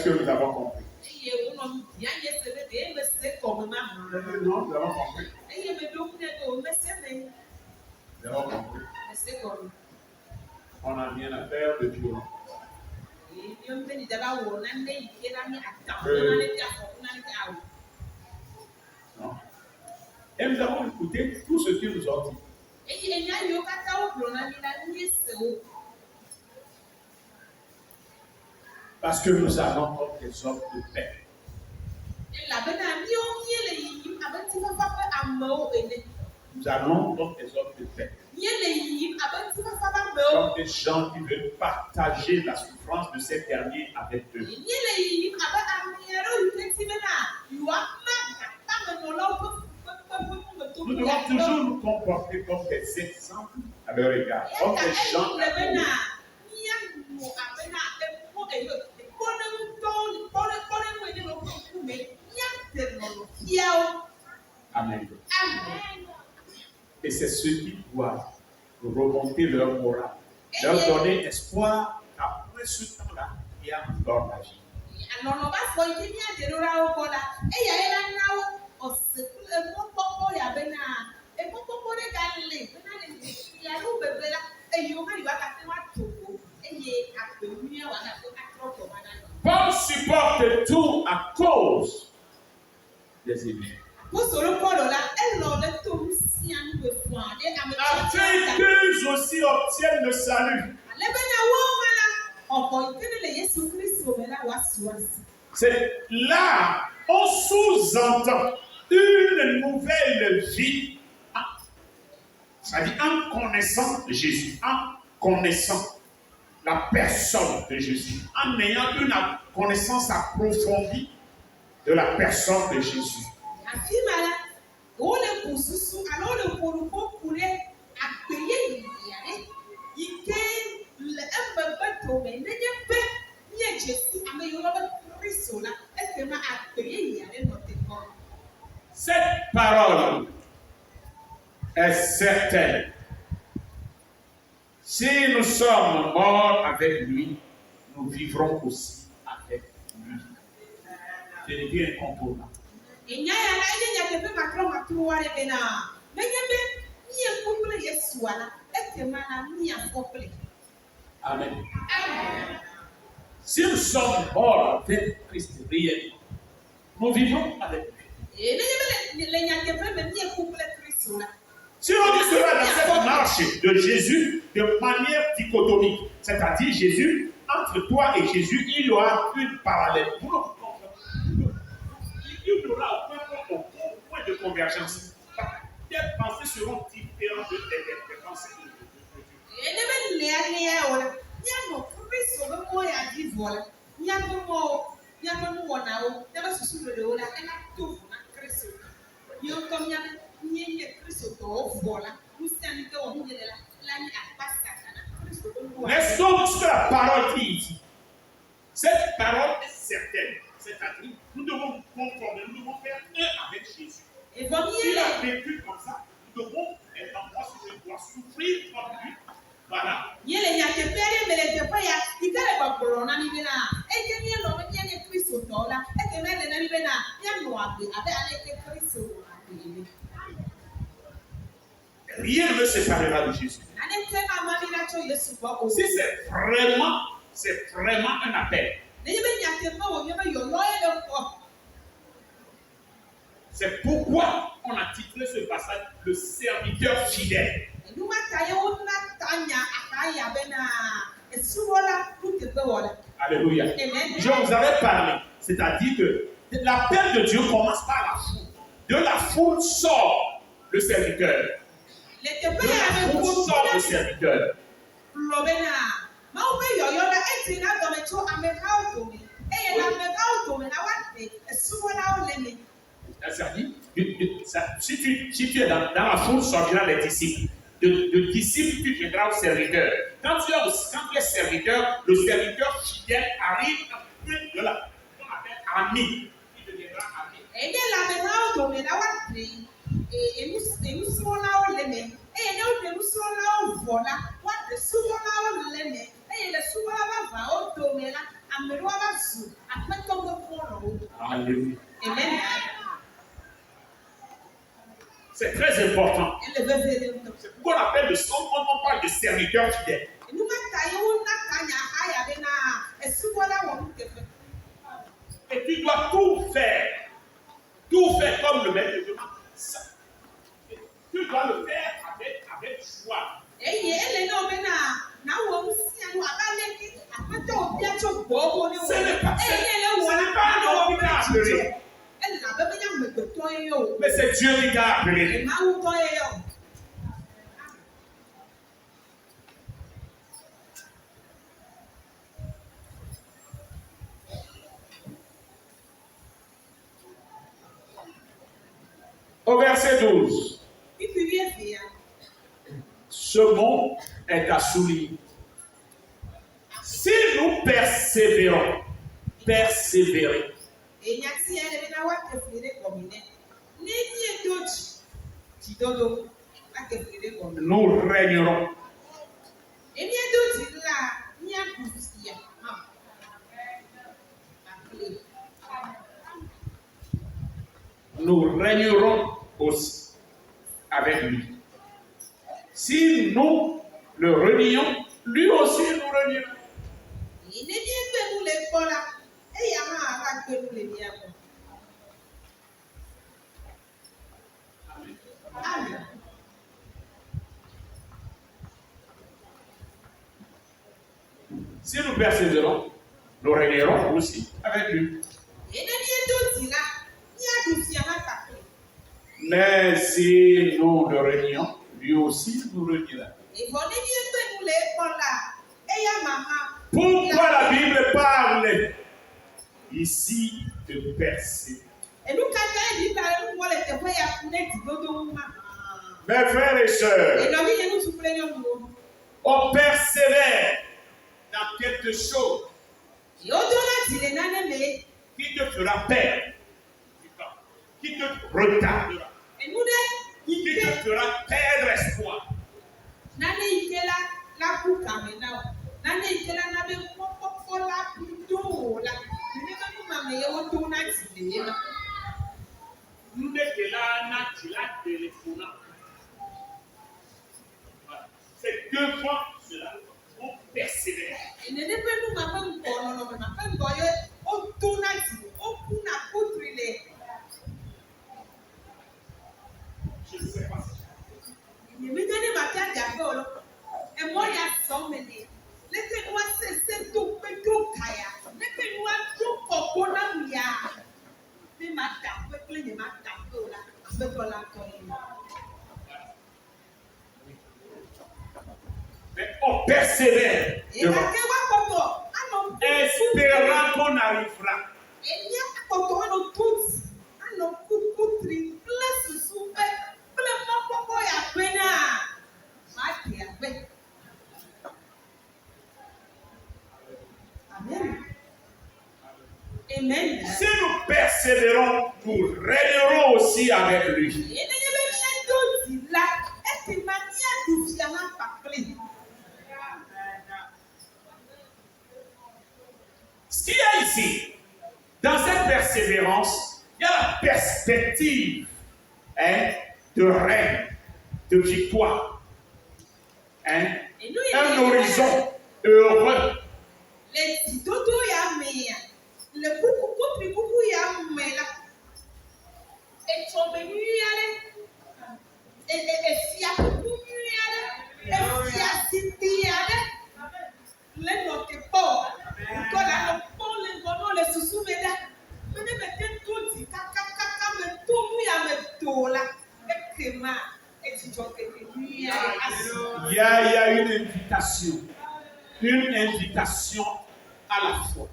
que nous avons compris? Non, nous avons compris. Nous avons compris. On n'a rien à faire de violent. Non. Et nous avons écouté tout ce qu'ils nous ont dit. Parce que nous allons comme des hommes de paix. Nous allons comme des hommes de paix. Comme des gens qui veulent partager la souffrance de ces derniers avec eux. Nous devons toujours nous comporter comme des exemples à leur égard, comme des gens d'amour. Et c'est ceux qui doivent remonter leur morale, leur donner espoir qu'après ce temps-là, il y a encore la vie. Alors, on va faire une dernière au Bola. Et il y a un now, on se peut pas y avoir un. Et pour les galets, il y a un bébé là. Et il y a un topo. Et il y a un peu mieux, on a fait un trop. Paul supporte tout à cause des élus. Pour ce là, elle l'a de tout si un peu froid. Afin qu'eux aussi obtiennent le salut. C'est là, on sous-entend une nouvelle vie. C'est-à-dire en connaissant Jésus, en connaissant la personne de Jésus, en ayant une connaissance approfondie de la personne de Jésus. Cette parole est certaine. Si nous sommes morts avec lui, nous vivrons aussi avec lui. C'est le bien incontournable. Amen. Si nous sommes morts avec Christ réellement, nous vivrons avec lui. Si on dit cela dans cette marche de Jésus de manière dichotomique, c'est-à-dire Jésus, entre toi et Jésus, il y aura une parallèle. Il y aura aucun point de convergence. Les pensées seront différentes des pensées de N'est-ce donc ce que la parole dit ici? Cette parole est certaine. C'est-à-dire, nous devons conformer, nous devons faire un avec Jésus. Il a vécu comme ça. Nous devons être en place où il doit souffrir comme lui. Voilà. Rien ne me séparera de Jésus. Si c'est vraiment un appel. C'est pourquoi on a titré ce passage le serviteur fidèle. Alléluia. Je vous avais parlé. C'est-à-dire que l'appel de Dieu commence par la foule. De la foule sort le serviteur. De la foule sort le serviteur. Si tu es dans la foule, sortira les disciples. De disciples, tu deviendras au serviteur. Quand tu es serviteur, le serviteur fidèle arrive après de la qu'on appelle ami. Il deviendra ami. Alléluia. Amen. C'est très important. C'est pourquoi on appelle on parle de serviteur fidèle. Et tu dois tout faire comme le maître te demande. Tu dois le faire avec joie. Ce n'est pas un homme qui t'a appelé. Mais c'est Dieu qui t'a appelé. Au verset 12. Ce mot est à souligner. Si nous persévérons, persévérer. akefele kɔ. nous régnerons. Emie do ti la miaɖusia ma. Akple. Nous régnerons aussi avec lui. Si nous le renions, lui aussi nous renions. Ne miegbe nu le kpɔ la, eya hã ava gbe nu le mia gbɔ. Amen. Si nous persévérons, nous régnerons aussi avec lui. Ne miedo ti la miaɖusia ma kpakple. Mais si nous le renions, lui aussi nous reniera. Evɔ ne miegbe nu le kpɔ la, eya ma hã. Pourquoi la Bible parle ici de persévérer? Enu katã yi ta le nukpɔ le teƒe ya ku ɖe dzidodo ma. Mes frères et sœurs, Enɔvi nye ŋutsu kple nyɔnuwo. on persévère dans quelque chose Yewo do la dzi le nane me. qui te fera perdre du temps, qui te retardera, Enu ɖe qui yi te ke fera perdre espoir. nane yi ke la ku kame na o. Nane yi ke la na be kpɔkpɔkpɔ la ku do o la. Nene be nu mame yewo do na dzi le ye ma. Nous n'étions là, nous là, téléphonant. Voilà. C'est devant cela qu'on persévère. Nene be nu mame ŋgɔ nɔnɔme ma ƒe ŋgɔ ye o do na dzi o ku na kutri le. Je ne sais pas. Nyemi ɖe ne ma tia dza ƒe o lo. Emɔ ya zɔ me le. Leke nua sese do kpe do kaya. Leke nua do kɔkɔ na mu ya. Ne ma ta ƒe kple nye ma ta ƒe o la. Aƒetɔ la tɔ ye. Mais on persévère devant, Egake wa kɔkɔ anɔ espérant qu'on arrivera. Emia kɔkɔ anɔ tuti anɔ kukutri kple susu be kple mɔkpɔkpɔ ya gbe na. Ma de agbe. Amen. Amen. Si nous persévérons, nous régnerons aussi avec lui. Yenenye be miado dzi la, esi ma miaɖu fia ma kpakple. Ce qu'il y a ici, dans cette persévérance, il y a la perspective de règne, de victoire. Enu yi Un le horizon heureux. le dzidodo ya mea, le kutri kuku ya me la. Etsɔme nyui aɖe, efia kuku nyui aɖe, efia titi aɖe, le nɔ te kpɔ, ŋutɔ la nɔ kpɔ le ŋgɔ nɔ le susu me ɖa, me ne me te to dzi kakakaka me to nu ya me do la, ekema edzidzɔ keke nyui aɖe asi. Il y a une invitation à la foi.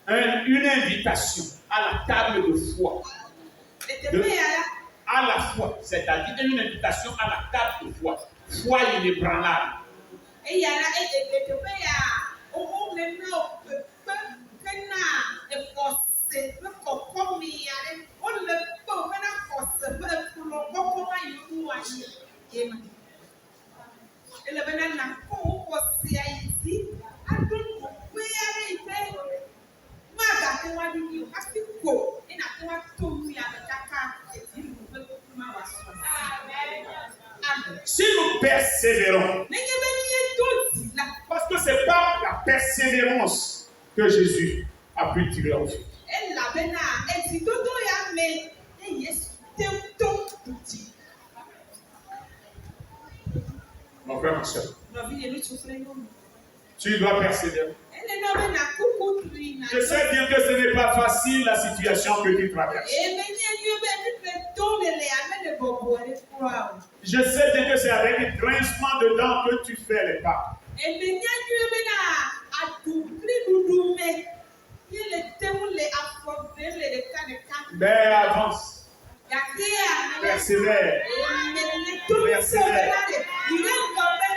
Une invitation à la table de foi. Le teƒe ya la, À la foi, c'est-à-dire une invitation à la table de foi. Foi inébranlable. eya la le teƒe ya, wo le na o pepe hena exɔse ƒe kɔkɔme aɖe, wo le kpe o hena xɔse ƒe ekplɔ kɔkɔ ma yi nu anyi ye ma. Ele bena nakɔ wo xɔsea yi dzi aɖo nɔƒe aɖe yi ke magate ŋu aɖi o hafi ko ena te ŋu ato nu ya me kaka edi nu ƒe kuku ma wòasɔ. Amen. Si nous persévérons, Nenye be miedo dzi la. parce que c'est par la persévérance que Jésus a pu tirer au fil. Elabena edzidodo ya me ne Yesu te to tuti. Mon frère, ma soeur, Nɔvi ye ŋutsu kple nyɔnu. tu dois persévérer. Ele na be na kuku tri na. Je sais bien que ce n'est pas facile la situation que tu traverses. Eme nye nyuie be nupe to le ame le bɔbɔ ɖe kura o. Je sais bien que c'est avec un grincement de dents que tu fais les pas. Eme nye nyuie be na adu kple ɖuɖu me ye le te ŋu le afɔ ɖe le ɖeka. Mais avance, Gake ame le persévère. eme le to le se be la de yi ɖe ŋgɔ be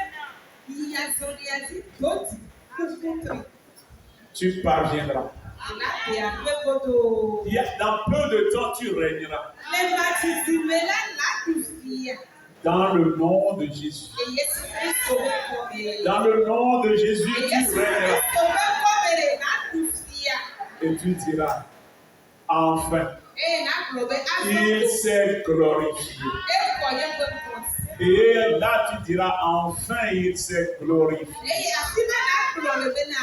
yi azɔlia dzi do dzi kuku tri. Tu parviendras. Ala te agbe godo. Dans peu de temps, tu régneras. Le baptisme là la ɖu fia. Dans le nom de Jésus. Yesu Kristo bɛkɔ Dans le nom de Jésus, tu Yesu règneras. Kristo bɛkɔ n'adufia. Et tu diras, enfin, N'agblɔ be il s'est glorifié. ekɔ ye ƒe ŋkɔsi. Et là, tu diras, enfin, il s'est glorifié. Afi ma n'agblɔ le bena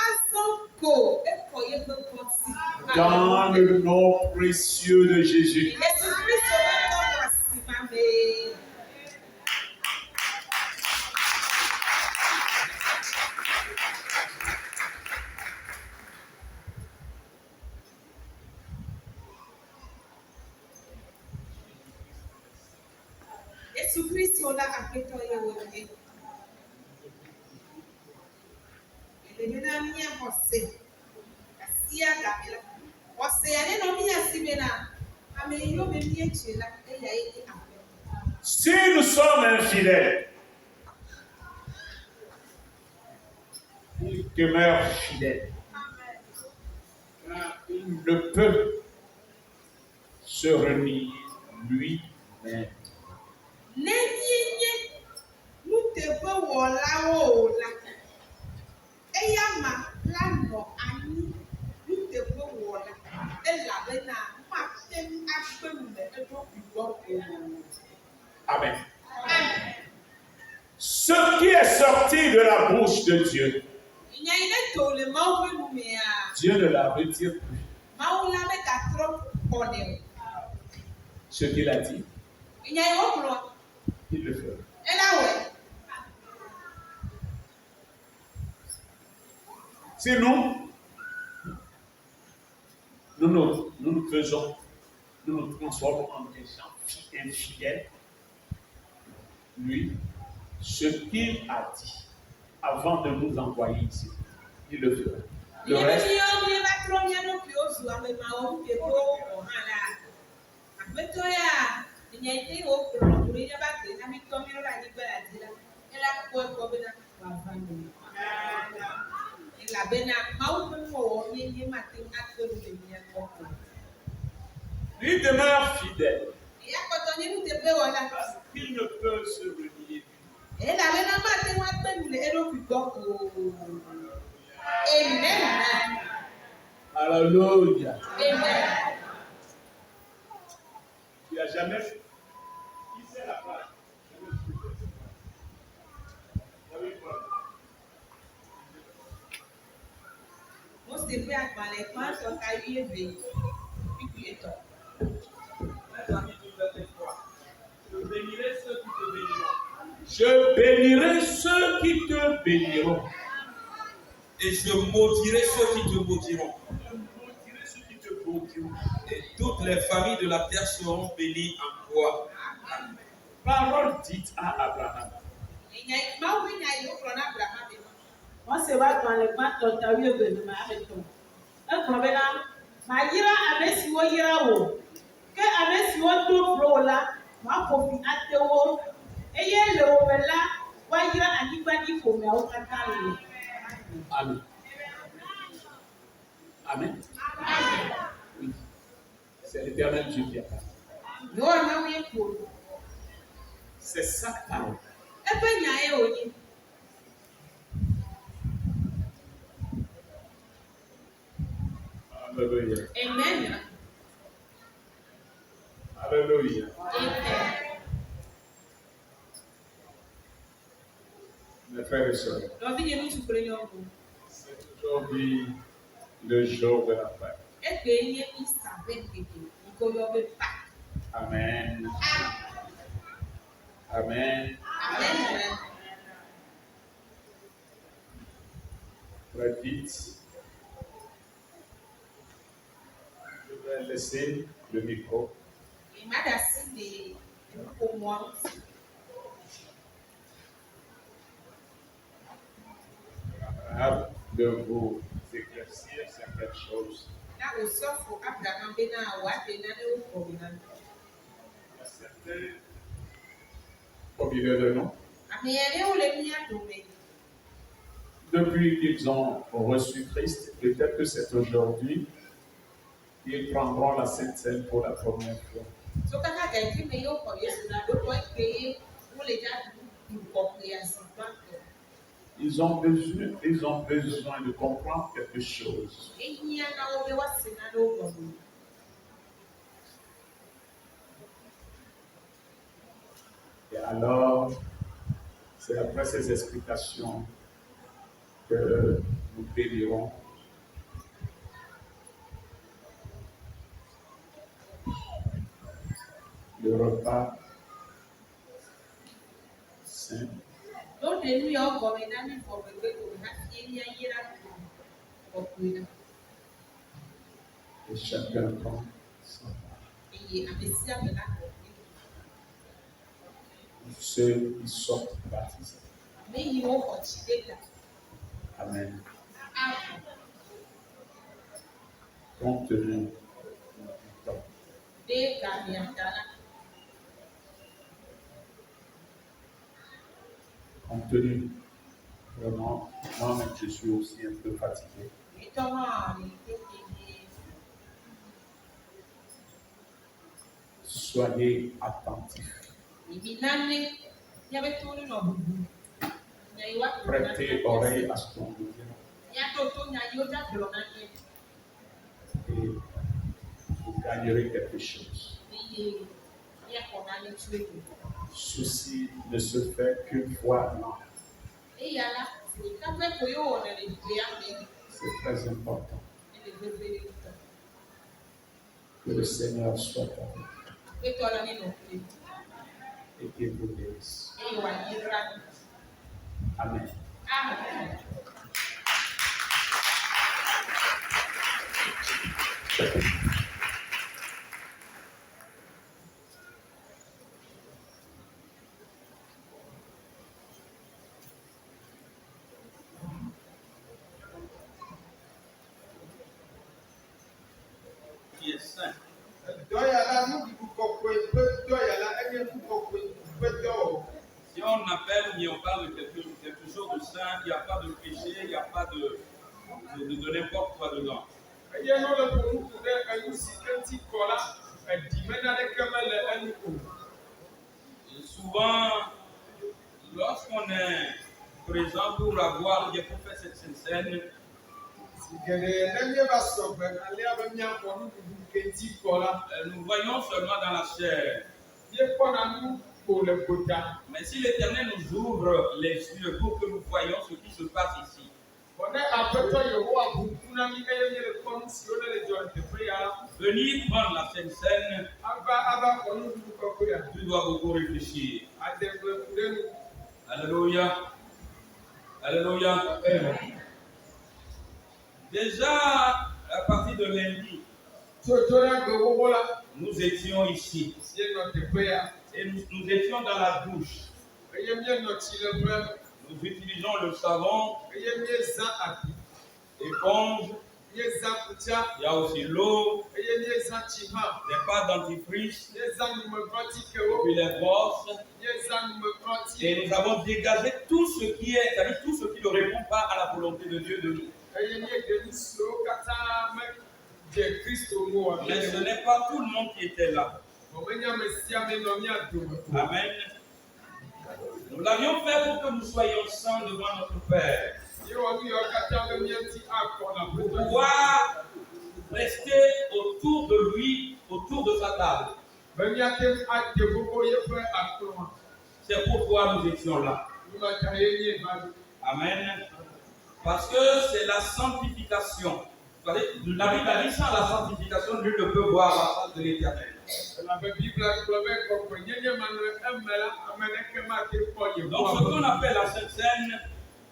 azɔ ko ekɔ ye ƒe ŋkɔsi. Dans le nom précieux de Jésus. Yesu Kristo bɛkɔ asima me. Yesu Kristo la aƒetɔ ye wònye. Ele bena mía xɔse asia game la. Xɔsea ne nɔ mía si bena ame yiwo be míetsi la eya ye nye aƒetɔ. Si nous sommes infidèles, il demeure fidèle. Car il ne peut se renier lui-même. Ne míenye nuteƒewɔlawo o la, eya ma la nɔ anyi nuteƒewɔla elabena mate ŋu agbe nu le eɖokui gbɔ o. Amen. Ce qui est sorti de la bouche de Dieu, Nya yi ne to le Mawu ƒe nu mea, Dieu ne la retire plus. Mawu la megatrɔ xɔnɛ o. Ce qu'il a dit, Nya yi wogblɔ, il le fera. ela wɔe. Si nous faisons, nous nous transformons en des gens infidèles, lui, ce qu'il a dit avant de nous envoyer ici, il le fera. Le Míawo reste, míeva trɔ mía ɖokuiwo zu ame mawo nuteƒewo gɔ hã la, aƒetɔ ya nya yi ke wogblɔ ɖo ɖe va gbe na mí tɔ mí ɖo ɖe anyigba la dzi la, ela kpɔe kpɔ bena wòava me. Elabena Mawu ƒe nuwɔwɔ míenye mate ŋu akpe nu le mía gbɔ o. lui demeure fidèle. Eya kpɔtɔ nye nuteƒewɔla. Il ne peut se renier. Elabena mate ŋu akpe nu le eɖokui gbɔ o. Amen. Alléluia. Amen. Tu n'as jamais fait. Qui c'est la phrase? Mose ƒe agbalẽ gbãtɔ ka wuieve fifie tɔ. Je bénirai ceux qui te béniront. Et je maudirai ceux qui te maudiront. Je maudirai ceux qui te maudiront. Et toutes les familles de la terre seront bénies en toi. Parole dite à Abraham. Mawu ƒe nya yi wogblɔ na Abraham. Mose ƒe agbalẽ gbãtɔ ta wuieve me ame tɔ. Egblɔ bena mayra ame siwo yra wò, ke ame siwo do vlo wò la, maƒo fi ate wo, eye le wo me la, woayra anyigba dzi ƒomeawo katã le. Amen. Amen. Oui. C'est l'éternel Dieu qui a parlé. Yehowa Mawu ye ƒo. C'est sa parole. Eƒe nya ye wònye. Alléluia. Amen. Alléluia. Amen. Mes frères et sœurs, Nɔvinye ŋutsu kple nyɔnu. c'est aujourd'hui le jour de la fête. Egbe nye Ista ƒe ŋkeke, yi ke woyɔ be Pâques. Amen. Amen. Amen. Très vite. Je vais laisser le micro. Imadasi le nuƒomɔa ŋuti. Hâte de vous éclaircir certaines choses. Na wòsɔfo Abraham bena wòaɖe nanewo gɔme na mi. Certains au milieu de nous, Ame aɖewo le mía dome. depuis qu'ils ont reçu Christ, peut-être que c'est aujourd'hui qu'ils prendront la Sainte Seine pour la première fois. So kaka gaji me yo ko Yesu na do ko pe wo le ja du ko pe asin pa. Ils ont besoin de comprendre quelque chose. Ehia na wo be wase na do ko. Et alors, c'est après ces explications que nous bénirons le repas saint. Do de nu yo go me na ni fo be be ko na ehia yira ko ko na. Et chacun prend son part. Ehia abesia me na ko. Ceux qui sortent baptisés. Me yi wo ko chi de la. Amen. Ah, Compte tenu du temps, de ga mi andala. compte tenu vraiment, moi-même je suis aussi un peu fatigué. E to ma ni te ni. Soyez attentifs. Ibi nane ya be to ni no bubu. Ya iwa ko na. Prêtez oreille à ce qu'on vous dit Ya to nya yo ja blo na ni. et vous gagnerez quelque chose. Iye ya ko na ni tuwe. Ceci ne se fait qu'une fois l'an. E ya la ni ka fe ko yo na le bi a me. C'est très important. E le be be to. Que le Seigneur soit avec vous E to la ni no pe. et qu'il vous bénisse. E wa ni ra. Amen. Amen. Qui est saint. Dɔyala nuɖuɖu kɔkɔe ƒe dɔyala enye nu kɔkɔe ƒe dɔwɔwɔ. Si on appelle ou on parle de quelque chose de saint, il n'y a pas de péché, il n'y a pas de n'importe quoi dedans. Eye ne wole ƒo nuku ɖe enu si ke ŋuti kɔ la, edimena ɖeke mele enu o. Et souvent, lorsqu'on est présent pour avoir, bien pour faire cette scène, Si geɖe ne míeva sɔgbe alea be míaxɔ nuɖuɖu ke ŋuti kɔ la, nous voyons seulement dans la chair. míekpɔna nu ko le gota. Mais si l'Éternel nous ouvre les yeux pour que nous voyions ce qui se passe ici, Vɔ ne Aƒetɔ Yehowa ʋu ŋku na mí eye míele kpɔ nu siwo ne le dzɔ le teƒe ya la, venir prendre la Sainte Seine, ava xɔ nuɖuɖu kɔkɔea, tu dois beaucoup réfléchir. ade ƒle ƒu ɖe nu. Alléluia. Alléluia. Déjà, à partir de lundi, Tso ɖe gbe xoxo la, nous étions ici míenɔ teƒe ya, et nous étions dans la douche. eye míenɔ tsileƒe, Nous utilisons le savon, eye míezã aɖi, éponge, míezã kutsa, il y a aussi l'eau, eye míezã tsi hã, des pâtes dentifrice, míezã numevɔtikewo, puis les brosses. míezã numevɔti, Et nous avons dégagé tout ce qui est, c'est-à-dire tout ce qui ne répond pas à la volonté de Dieu de nous. eye míeɖe nu siwo katã medze Kristo ŋu o. Mais ce n'est pas tout le monde qui était là. Menye ame sia ame nɔ mía dome o. Amen. Nous l'avions fait pour que nous soyons saints devant notre Père. Míewɔ nu yawo katã be míati akɔ le Pour Aƒetɔ Yesu. pouvoir rester autour de lui, autour de sa table. Be míate ŋu ade gbogbo yeƒe akplɔa. C'est pourquoi nous étions là. Numata ye míeva ɖo. Amen. Parce que c'est la sanctification. Vous savez, la Bible a dit sans la sanctification, nul ne peut voir la face de l'Éternel. Elabe Biblia gblɔ be kɔkɔenyenye manɔ eme la, ame ɖeke mate kpɔ Donc ce qu'on Yehowa. appelle la Sainte Seine,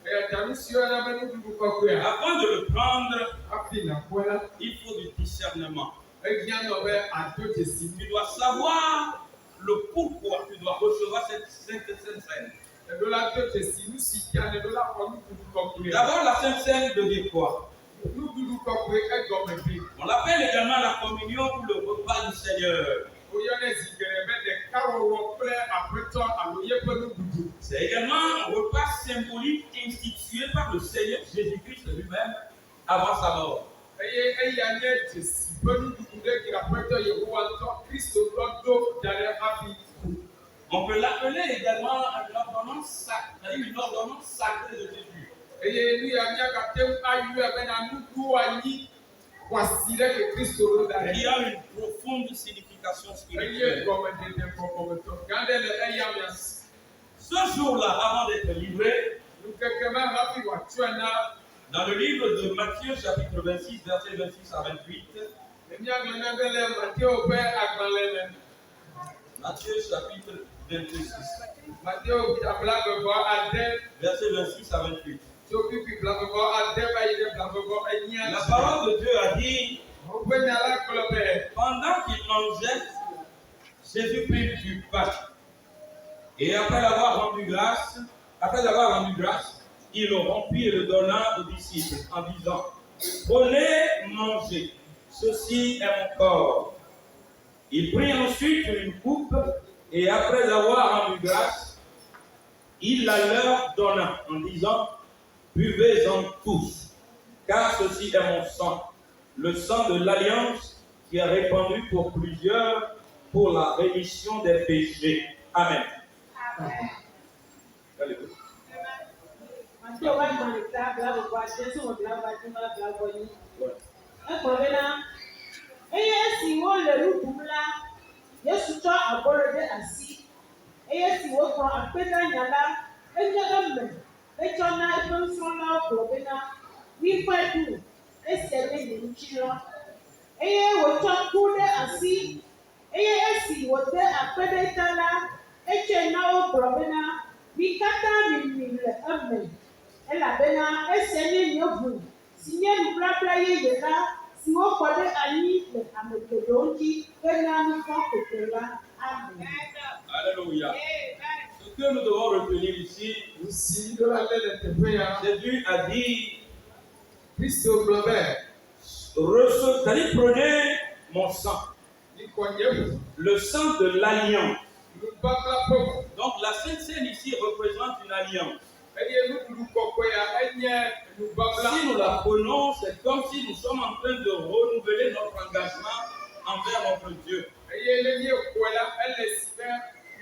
Eya ta nu siwo yɔna be nuɖuɖu kɔkɔea, avant de le prendre, hafi nàkpɔe la, il faut du discernement. ehiã nɔ be ado dzesi. Tu dois savoir le pourquoi tu dois recevoir cette Sainte Seine. Eɖo la do dzesi nu si tia ne ɖo la xɔ nuɖuɖu kɔkɔea. D'abord, la Sainte Seine veut dire quoi? Nuɖuɖu kɔkɔe egɔme ɖi. On l'appelle également la communion ou le repas du Seigneur. Woyɔnɛ zi geɖe be ɖekawɔwɔ kple Aƒetɔ alo yeƒe nuɖuɖu. C'est également un repas symbolique institué par le Seigneur Jésus-Christ lui-même avant sa mort. Eye eya nye dzesi ƒe nuɖuɖu ɖe ke Aƒetɔ Yehowa ŋutɔ Kristo lọ́dọ̀ darí hafi. On peut l'appeler également l'ordonnance sacrée, une ordonnance sacrée de Jésus. Eye nu ya miakate ayu ebe na nuku anyi kwasi ɖe ke Kristo lo da Il y ɖe. a une profonde signification Eye spirituelle. gɔmedede bɔbɔtɔ gã ɖe le eya mea si. Ce jour-là, avant d'être livré, Nukeke ma hafi wòatsɔe na. dans le livre de Matthieu, chapitre 26, versets 26 à 28, Miagblɔ na be le Mateo ƒe agbalẽ me. Matthieu, chapitre 26, Mateo blagbevɔ ade versets 26 à 28. tso pipi blagbevɔ ade va yi ɖe blagbevɔ enyia. La parole de Dieu a dit, Woƒe nya la gblɔ be pendant qu'il mangeait, Jésus prit du pain. Et après avoir rendu grâce, il le rompit et le donna aux disciples en disant, prenez, mangez, ceci est mon corps. Il prit ensuite une coupe et après avoir rendu grâce, il la leur donna en disant, buvez-en tous, car ceci est mon sang, le sang de l'alliance qui est répandu pour plusieurs pour la rémission des péchés. Amen. Alléluia. Matthew wa gbɔn ta bla gbogbo ase so wò bla gbadzi ma bla gbɔ yi. Egblɔ be na eye esi wole nu ɖum la, Yesu tsɔ abolo ɖe asi eye esi wokplɔ akpedanya la, enye eme etsɔ na eƒe nusrɔ̃lawo gblɔ be na mikpɔe ɖu esia nye nye ŋutilɔ eye wòtsɔ ku ɖe asi eye esi wòde akpe ɖe ta la, etsɔe na wo gblɔ be na mi katã mimi le eme. Elabena esia nye nye ʋu si nye nubabla yeye la si wokɔ ɖe anyi le ame geɖewo ŋuti hena nukɔ keke la. Amen. Alléluia. Ce que nous devons retenir ici, nusi ɖo la lé le teƒe ya. Jésus a dit, Kristo gblɔ be c'est-à-dire prenez mon sang, mikɔ nye ʋu. le sang de l'alliance. Nubabla ƒe ʋu. Donc la Sainte Seine ici représente une alliance. Eye nuɖuɖu kɔkɔe ya enye nubabla. Si nous la prenons, c'est comme si nous sommes en train de renouveler notre engagement envers notre Dieu. Eye ne míexɔe la ele si be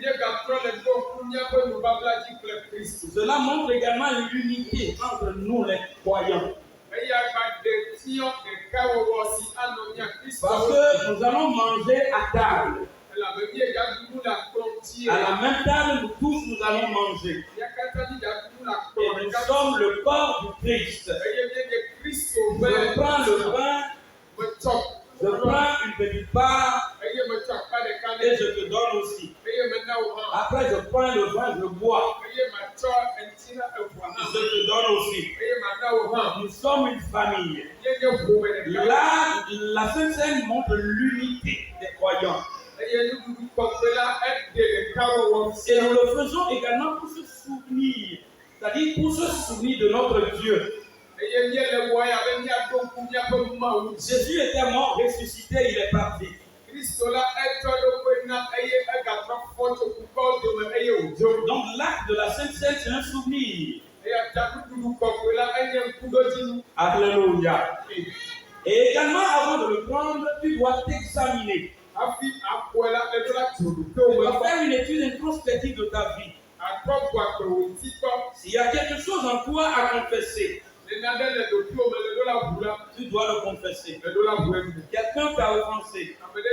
míegatrɔ le ɖo ŋku míaƒe nubabla dzi kple Kristo. Cela montre également l'unité entre nous les croyants. Eye agbaɖe tiɔ ɖeka wɔwɔ si anɔ mía Kristo. Parce que nous allons manger à table. Elabe míegaɖu nu le akplɔ ŋuti. À la même table, nous tous nous allons manger. Mía katã míegaɖu nu le Et akplɔ nous ɖeka. sommes le corps du Christ. Eye míenye Kristo Je prends le pain, metsɔ. je prends une petite part Eye metsɔ akpa ɖeka et ɖe. je te donne aussi. Eye mena wo hã. Après, je prends le vin, je bois, Eye matsɔ eŋuti na eʋua hã. je te donne aussi. Eye mana wo hã. Nous sommes une famille. Míenye ƒome ɖeka. Là, la Sainte Seine montre l'unité des croyants. Eye nuɖuɖu kɔkɔe la eɖe ɖeka wɔwɔ Et sia. nous le faisons également pour se souvenir, c'est-à-dire pour se souvenir de notre Dieu. Eye míele wɔ ya be míaɖo ŋku míaƒe Mawu dzi. Jésus était mort, ressuscité, il est parti. Kristo la etsɔ ɖokoe na eye egatrɔ fɔ tso kukɔwo dome eye wòdzo. Donc l'acte de la Sainte Seine, c'est un souvenir. Eya ta nuɖuɖu kɔkɔe la enye ŋkuɖodzi. Alléluia. Et également, avant de le prendre, tu dois t'examiner. Hafi akɔe la eɖo la tso Tu ɖoɖo dois me. faire une étude introspective de ta vie. Atrɔ bu akplɔ wò ŋuti kpɔ. S'il y a quelque chose en toi à confesser, Nena ɖe le ɖokuiwo me le ɖo la ʋu la. tu dois le confesser. Le ɖo la ʋu enu. Quelqu'un t'a offensé. Ame ɖe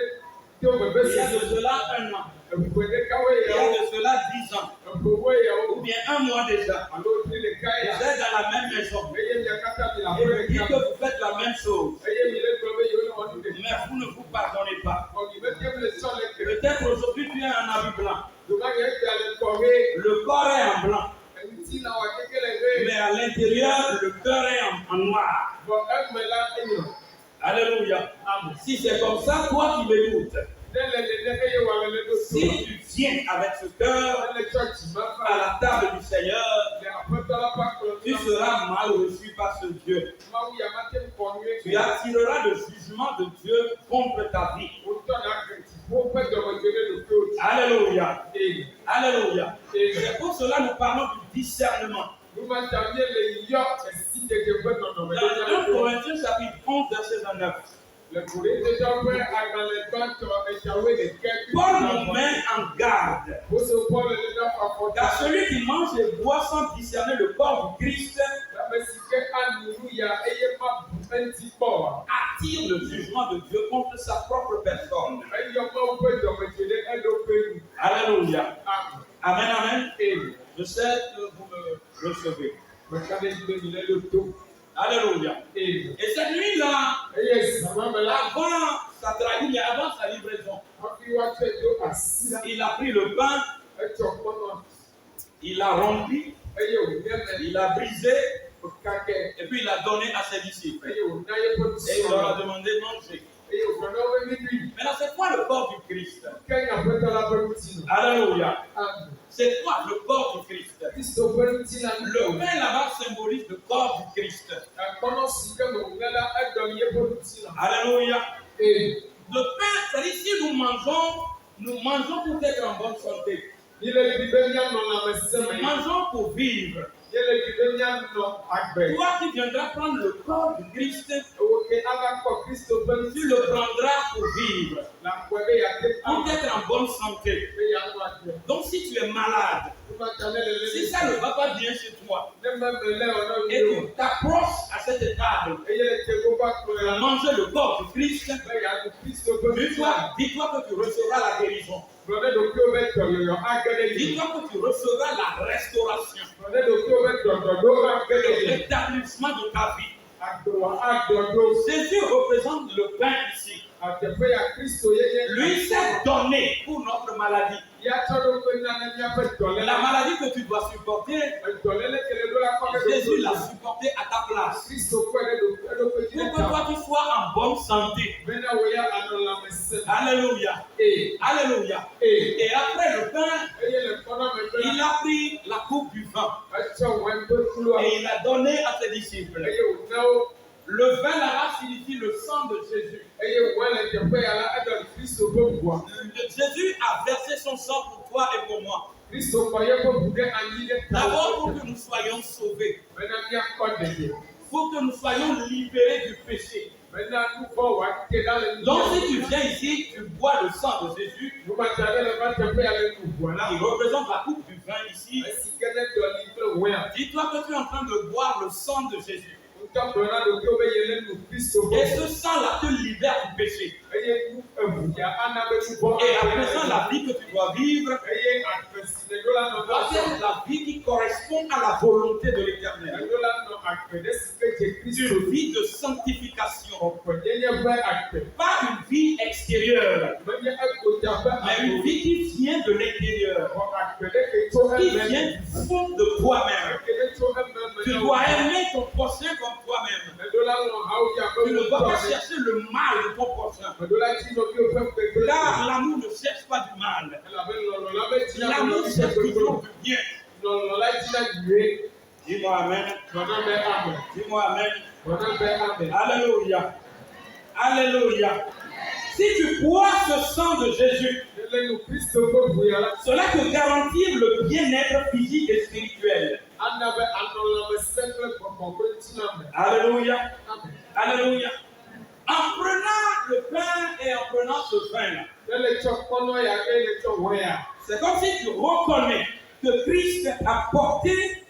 to veve Il y a de si. cela un an, Eʋue ɖekawoe il y a yawo. de cela 10 ans, Eʋuwoe ou yawo. bien un mois déjà. Alo tri ɖeka Vous ya. êtes dans la même maison. Eye mia katã mi le Et aƒe vous dites ɖeka que me. vous faites la même chose. Eye mi le gblɔ be yewo le wɔ nu ɖeka. Mais vous ne vous pardonnez pas. Ɔmi be tie le tsɔ le ke. Peut-être aujourd'hui tu es un habit blanc. Doma ye fia le kɔhe. Le corps est en blanc. Eŋuti la wɔ keke le he. Mais à l'intérieur, le cœur est en noir. Vɔ eme la enyo. Alléluia. Si c'est comme ça, toi qui m'écoutes, Ne le nene eye wɔ le ɖo so. si tu viens avec ce cœur Ne le tsɔ dzima à fa. la table du Seigneur, Le aƒetɔ la ƒe akplɔ tu dzi. seras mal reçu par ce Dieu. Mawu ya mate ŋu kɔ nyuie. Tu attireras le jugement de Dieu contre ta vie. Wotɔ na ke dziƒo ƒe dɔmedzoe ɖe ɖokuiwo dzi. Alléluia. Ee. Alléluia. Ee. C'est pour cela que nous parlons du discernement. Numata míele yɔ esi dzedze ƒe nɔnɔme Dans ɖe 1 Corinthiens chapitre 11, verset 29, Le Korinthieutɔ ƒe agbalẽ gbãtɔ edziawoe ɖeke. Paul nous met en garde. Wose Paul le ɖe afɔ Car celui qui mange et boit sans discerner le corps du Christ ame si ke aɖu nu ya eye mabu eŋuti kpɔ attire le jugement de Dieu contre sa propre personne. eyɔ Mawu ƒe dɔmedzoe ɖe eɖokui nu. Alléluia. Amen. Amen, amen. Amen. Je sais que vous me recevez. Meka ɖe dzi be mi le ɖo to. Alléluia. Amen. Et cette nuit-là, Eye zama me la avant sa trahison, avant sa livraison, hafi woatsɔe do asi la il a pris le pain, etsɔ kpɔnɔ il l'a rempli, eye wònyeme il l'a brisé, wòkake et puis il l'a donné à ses disciples. eye wòna yeƒe Et il leur a nusrɔ̃lawo demandé de manger. eye wògblɔ na wo be miɖui. Maintenant, c'est quoi le corps du Christ? Ke nya aƒetɔ la ƒe ŋutilã. Alléluia. Amen. C'est quoi le corps du Christ? Kristo ƒe ŋutilã Le pain là-bas symbolise le corps du Christ. akpɔnɔ si ke me wòle la eɖɔ yeƒe ŋutilã. Alléluia. Amen. Le pain, c'est-à-dire si nous mangeons pour être en bonne santé. Míle di be míanɔ lãmesẽ Nous me. mangeons pour vivre. Míle di be míanɔ agbe. Toi qui viendras prendre le corps du Christ, Ewo ke ava kɔ Kristo ƒe tu le prendras pour vivre, la kpɔe be yeate pour ama être en bonne santé. be yeanɔ agbe. Donc si tu es malade, Womata ne le si ça ne va pas bien chez toi, ne me le ɔnɔ et yi o. tu t'approches à cette table Eye le te gbogbo akplɔ pour ya manger le corps du Christ, be yeaɖu Kristo ƒe ŋutilã. dis-toi que tu recevras la guérison. Gblɔ ɖe ɖokuiwo be dɔyɔyɔ age ɖe yi. Dis-toi que tu recevras la restauration, Gblɔ ɖe ɖokuiwo be dɔdɔɖo age ɖe yi. l'établissement de ta vie. Agdoa adɔɖo. Jésus représente le pain ici. Ateƒe ya Kristo yeye. Lui s'est donné pour notre maladie. Yatsɔ ɖo ƒe nane míaƒe dɔléle. La maladie que tu dois supporter, Dɔléle kele ɖo la kɔ ɖe Jésus l'a ɖokui. supporté à ta place. Kristo kɔe ɖe eɖokui dzi Pour ɖe que ta. toi tu sois en bonne santé. Bena wo ya anɔ lãmesẽ. Alléluia. Ee. Alléluia. Ee. Et après le pain, Eye le kɔnɔ me il bena a pris la coupe du vin etsɔ wɛn ƒe kpluwa. et il a donné à ses disciples. Eye wòna wo. Le vin là-bas signifie le sang de Jésus. Eye wòe le teƒe ya la eɖɔ Kristo ƒe ʋua. Jésus a versé son sang pour toi et pour moi. Kristo kɔ yeƒe ʋu ɖe anyi ɖe ta. D'abord pour que nous soyons sauvés, Bena míakɔ ɖeɖe. pour que nous soyons libérés du péché. Bena nu vɔ wòate ɖa le Donc si tu viens ici, tu bois le sang de Jésus, Numata ɖe le va teƒe ya le nu ʋua la. il représente la coupe du vin ici. Esi ke ne dɔli kple wɛa. Dis-toi que tu es en train de boire le sang de Jésus. Ŋutɔ gblɔ na ɖokuiwo be yele nu Kristo ƒe Et ʋu. ce sang-là te libère du péché. Eye nu eʋu ya ana be nu vɔ. Et à présent, la vie que tu dois vivre Eye agbe si le ɖo la nɔ doit va être la vie qui correspond à la volonté de l'Éternel. Eɖo la nɔ agbe ɖe si ke dze Kristo Une vie de sanctification, ɔƒenyenye ƒe agbe. pas une vie extérieure, Menye egodza ƒe mais une agbe. vie qui vient de l'intérieur, Xɔ agbe ɖe ke tso qui eme. vient du fond de toi-même. Ke ɖe tso eme me Tu na dois wo. aimer ton prochain comme toi-même. Eɖo la nɔ hawo ya be Tu ne dois pas ŋutɔ. chercher le mal de ton prochain. Eɖo la dzi nɔviwo ƒe gbegble. Car l'amour ne cherche pas du mal. Elabena lɔlɔ la be dzina L'amour cherche toujours du bien. Lɔlɔ la dzina nyuie. Dis-moi Amen. Gbɔna be ame. Dis-moi Amen. Gbɔna be ame. Alléluia. Alléluia. Si tu bois ce sang de Jésus, Ele nu Kristo ƒe ʋu ya la. cela te garantit le bien-être physique et spirituel. Ana be anɔ lãmesẽ kple gbɔgbɔ ƒe ŋutilã me. Alléluia. Amen. Alléluia. En prenant le pain et en prenant ce vin-là, Ne le tsɔ kpɔnɔ ya eye le tsɔ wɛ ya. c'est comme si tu reconnais que Christ a porté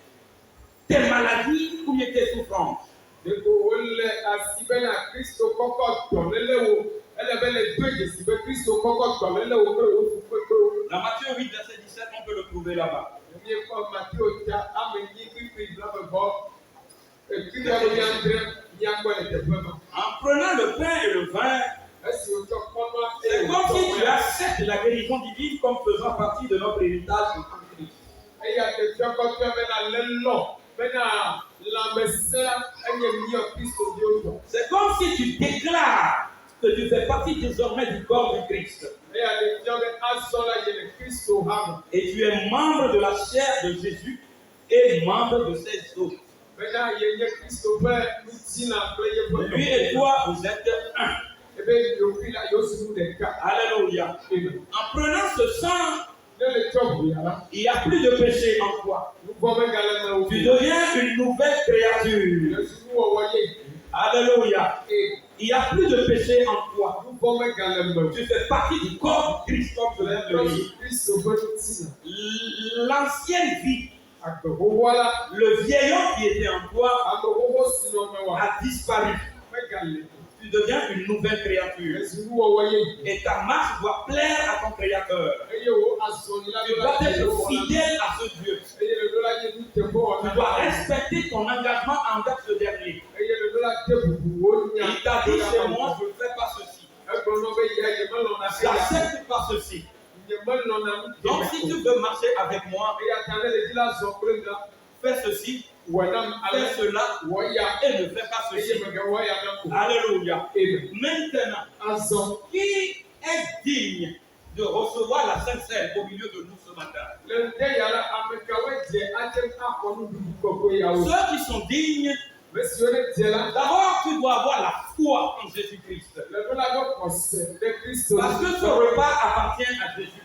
tes maladies ou bien tes souffrances. Ɖeko wole asi bena Kristo kɔkɔ dɔléle wo. Ele be le do dzesi be Kristo kɔkɔ dɔléle wo kple wo fukpekpewo. Dans Matthieu 8, verset 17, on peut le trouver là-bas. Míekpɔ Mateo ta ame nyi kpikpi blamebɔ. Ekpikpi ame andre míakpɔ le teƒe ma. En prenant le pain et le vin, Esi wotsɔ kpɔnɔ c'est eye comme si tu wotsɔ wɛ. acceptes la guérison divine comme faisant partie de notre héritage en Christ. Eya te fiakɔtɔ bena le lɔ bena lãmesẽ la enye míɔ Kristo viwo tɔ. C'est comme si tu déclares que tu fais partie désormais du corps du Christ. Eya te fia be azɔ la yele Kristo ha me. Et tu es membre de la chair de Jésus et membre de ses os. Bena yenye Kristo ƒe ŋutilã kple yeƒe Lui et toi, vous êtes un. ebe yewofi la yewo su nu ɖeka. Alléluia. Amen. En prenant ce sang, Ne le tsɔ ʋu ya la. il n'y a plus de péché en toi. Nu vɔ megale me wo. Tu deviens une nouvelle créature. Le su nuwɔwɔ ye. Alléluia. Ee. Il n'y a plus de péché en toi. Nubɔ megale me. Tu fais partie du corps du Christ, comme je viens de le dire. Yesu Kristo ƒe ŋutilã. L'ancienne vie, Agbehoho la, le vieil homme qui était en toi amehoho si nɔ me wa, a disparu. megale. Tu deviens une nouvelle créature. Ezu nuwɔwɔ yeye. Et ta marche doit plaire à ton Créateur. Eye wo azɔli la Tu dois être fidèle à ce Dieu. Eye le ɖo la nye nu teƒe wɔna. Tu dois respecter ton engagement envers ce dernier. Eye le ɖo la de bubu wo nya. Il t'a dit chez moi, je ne fais pas ceci. Egblɔ nɔ be ya yemelɔna se ya. J'accepte pas ceci. Yemelɔna nu Donc si tu veux marcher avec moi, eya ta ne le dzi la zɔ kple nga. fais ceci, Wɔnam ale fais cela wɔ ya. et ne fais pas Eye ceci. mege wɔ ya na ko. Alléluia. Amen. Maintenant, Azɔ. qui est digne de recevoir la Sainte Seine au milieu de nous ce matin? Le ŋdɛ ya la ame kawoe dze ate akɔ nuɖuɖu kɔkɔe yawo. Ceux qui sont dignes, Me siwo ne dze la. d'abord tu dois avoir la foi en Jésus-Christ. Le ɖo la ɖo kɔse ɖe Kristo. Parce que ce repas appartient à Jésus.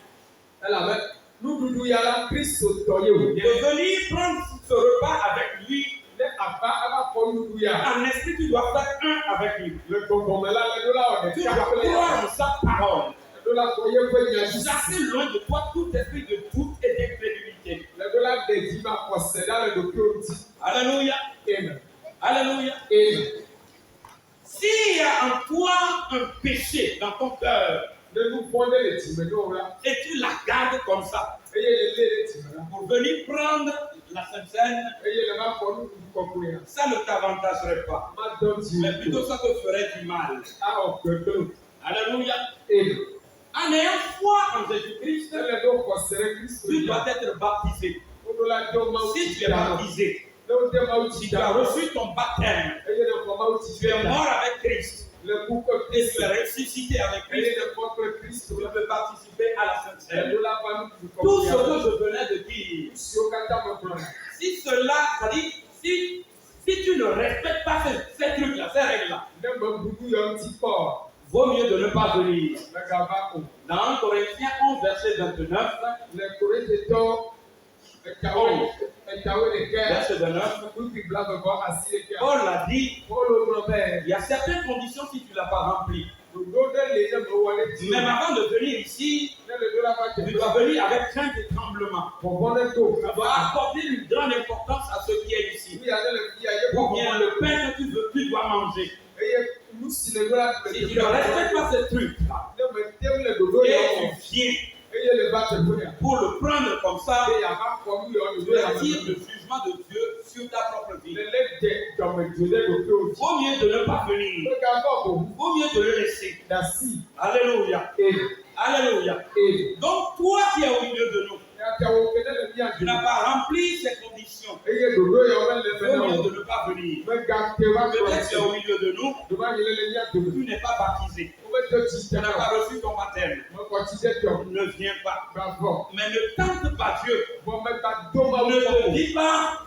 Elabe nuɖuɖu ya la Kristo tɔ ye o. De venir prendre ce repas avec lui, Ne ava ava kɔ nuɖuɖu ya. en esprit tu dois faire un avec lui. Le gbɔgbɔme la le ɖo la wɔ Tu ɖeka dois kple croire ya. en sa parole. Le ɖo la kɔ ye ƒe nya dzi. Chasser loin de toi tout esprit de doute et d'incrédulité. Le ɖo la ɖe dzi ma kɔse ɖa le ɖokuiwo ŋuti. Alléluia. Amen. Alléluia. Amen. S'il y a en toi un péché dans ton cœur Ne nu vɔ̃ ɖe le dzime ɖo la. et tu la gardes comme ça Eye le lé ɖe dzime la. pour venir prendre la Sainte Seine, Eye le ma kɔ nuɖuɖu kɔkɔe ya. ça ne t'avantagerait pas. Ma dɔ dzi Mais o. plutôt ça te ferait du mal. Awɔ gbegbe. Alléluia. Amen. En ayant foi en Jésus-Christ, Ne le ɖo kɔse ɖe Kristo tu dzi. dois être baptisé. Wo ɖo la do Mawu Si tsi tu es da. baptisé, Ne wo de Mawu si tsi tu as da. reçu ton baptême, Eye le xɔ Mawu tsi tu es da. mort avec Christ Le ku kple et tu Kristo. es ressuscité avec Eye Christ, le kɔ kple Kristo. tu peux participer à la Sainte Le Seine. ɖo la va nuɖuɖu Tout kɔkɔe ce ya. que je venais de dire, Siwo katã me gblɔ la. si cela, c'est-à-dire, si tu ne respectes pas ces trucs-là, ces règles-là, Ne me bubu ya ŋuti kpɔ. vaut mieux de ne pas venir. Megava o. Dans Corinthiens 11, verset 29, Le Korintetɔ etawo ɖeka. verset 29, Nupi blavevɔ asi ɖeka. Paul a dit, Paulo gblɔ be. il y a certaines conditions si tu ne l'as pas remplies. Ɖoɖo ɖe le ne me wɔ ɖe dzi. Même avant de venir ici, Ne le ɖo la va tu teƒe. dois venir avec crainte et tremblement. Bɔbɔ ɖe to. Tu dois accorder une grande importance à ce qui est ici. Nu ya ne le fi ya ye Ou bien bɔbɔ. le pain que tu dois manger. Eye nu si le ɖo la le Si tu ne respectes pas ces trucs, Ne me tem le ɖoɖo ya et wɔ. tu viens Eye le va teƒe ya. pour le prendre comme ça, Eye ava kɔ nu ya tu ɖoɖo ya attires me. le jugement de Dieu sur ta propre vie. Le le de dɔmedzoe ɖe ɖokuiwo dzi. Vaut mieux de ne pas venir. Megavɔ bo. Vaut mieux de le laisser. D'asi. Alléluia. Alléluia. Donc, toi qui es au milieu de nous, Yatawo ke ne le mia tu dzi. n'as pas rempli ces conditions. Eye ɖoɖo ya wo le fe Vaut na mieux wo. de ne pas venir. Megate va Peut-être tu es kplɔ au milieu de nous, Doma yi le le mia dome. tu n'es pas baptisé. Wo me do tsi Tu te n'as na pas o. reçu ton baptême. Mekɔ tsi ɖe tɔ. Ne viens pas. Gavɔ. Mais ne tente pas Dieu. Bɔn mega do ma wo Ne te kɔ o. dis pas,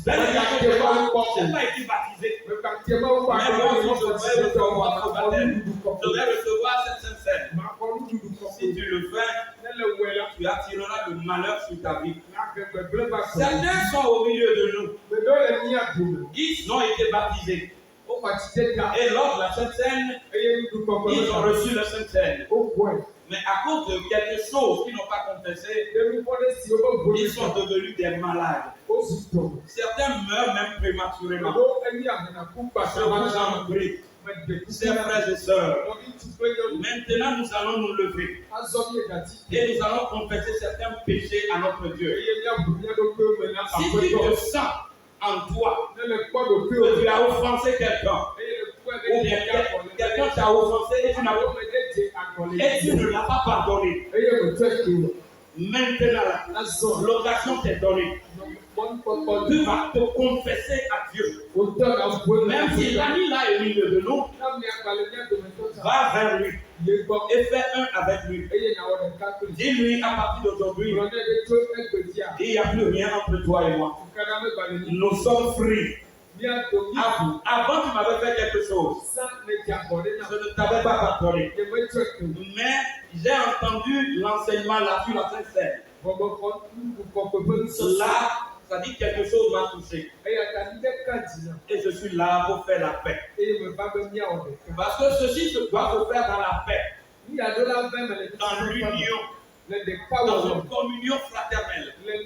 je n'ai pas été baptisé. Megate ma wo kɔ Mais akɔ moi, ne si mo je kɔ tsi vais ɖe tɔ. recevoir Ma ce kɔ baptême, nuɖuɖu je kɔkɔe. vais recevoir cette Sainte Seine. Ma kɔ nuɖuɖu Si kɔkɔe. tu le fais, Ne le wɔe la. tu attireras le malheur sur ta vie. Na gbegble va kɔ. Certains sont au milieu de nous. Me do le mia dome. Ils ont été baptisés. Wo kɔ tsi ɖe ta. Et lors de la Sainte Seine, Eye nuɖuɖu kɔkɔe. ils ont reçu la Sainte Seine. Wo kɔe. Mais à cause de quelque chose qu'ils n'ont pas confessé, Ɖevi fɔ ɖe si wo be ils sont devenus des malades. Wo zu tɔ. Certains meurent même prématurément. Ɖo eni ahena ku Je gbasa vous va na. en prie, Me de ku chers frères et sœurs, Ŋutsu kple nyɔnu. maintenant nous allons nous lever Azɔ mi gati. et nous allons confesser certains péchés à notre Dieu. Eye miabu mia ɖokuiwo me na Si tu te aƒetɔ. sens en toi Ne le kpɔ ɖokuiwo que tu as offensé quelqu'un, eye le kpɔe ou ɖe bien dze akɔ quelqu'un t'a offensé et tu n'as Alo me ɖe dze akɔ le et tu ne l'as pas pardonné, eye me tɔ ke o. maintenant là, Azɔ. l'occasion t'est donnée. Mɔnukpɔkpɔ Tu du. vas te confesser à Dieu. Wotɔ na ƒue Même si l'ami là est au milieu de nous, Na mia gbalẽ mia dometɔ ta. va vers lui Ye gbɔ. et fais un avec lui. Eye na wɔ ɖeka kpli. Dis-lui à partir d'aujourd'hui, Gblɔ ne ɖe tso egbe dzia. il n'y a plus rien entre toi et moi. Kana me gbalẽ ni. Nous sommes free. Mia do mi. Avant, tu m'avais fait quelque chose. San le dze akɔ ɖe na. Je ne t'avais pas pardonné. Ye me tɔ ke o. Mais j'ai entendu l'enseignement là sur la Sainte Seine. Bɔbɔ kɔ nuɖuɖu kɔkɔe ƒe nusɔsɔ. Là, Ça dit quelque chose m'a touché. Et je suis là pour faire la paix. Parce que ceci doit se faire dans la paix, dans l'union, dans une communion fraternelle. Les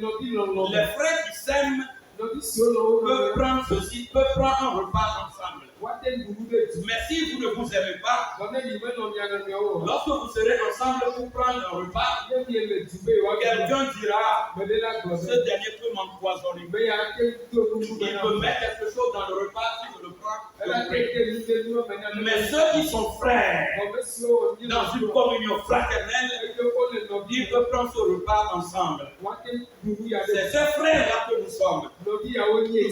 frères qui s'aiment peuvent prendre ceci, peuvent prendre un repas ensemble. Mais si vous ne vous aimez pas, lorsque vous serez ensemble pour prendre un repas, quelqu'un dira, ce dernier peut m'empoisonner. Il peut mettre quelque chose dans le repas si je le prends. Mais ceux qui sont frères, dans une communion fraternelle, ils peuvent prendre ce repas ensemble. C'est ces frères-là que nous sommes. Nous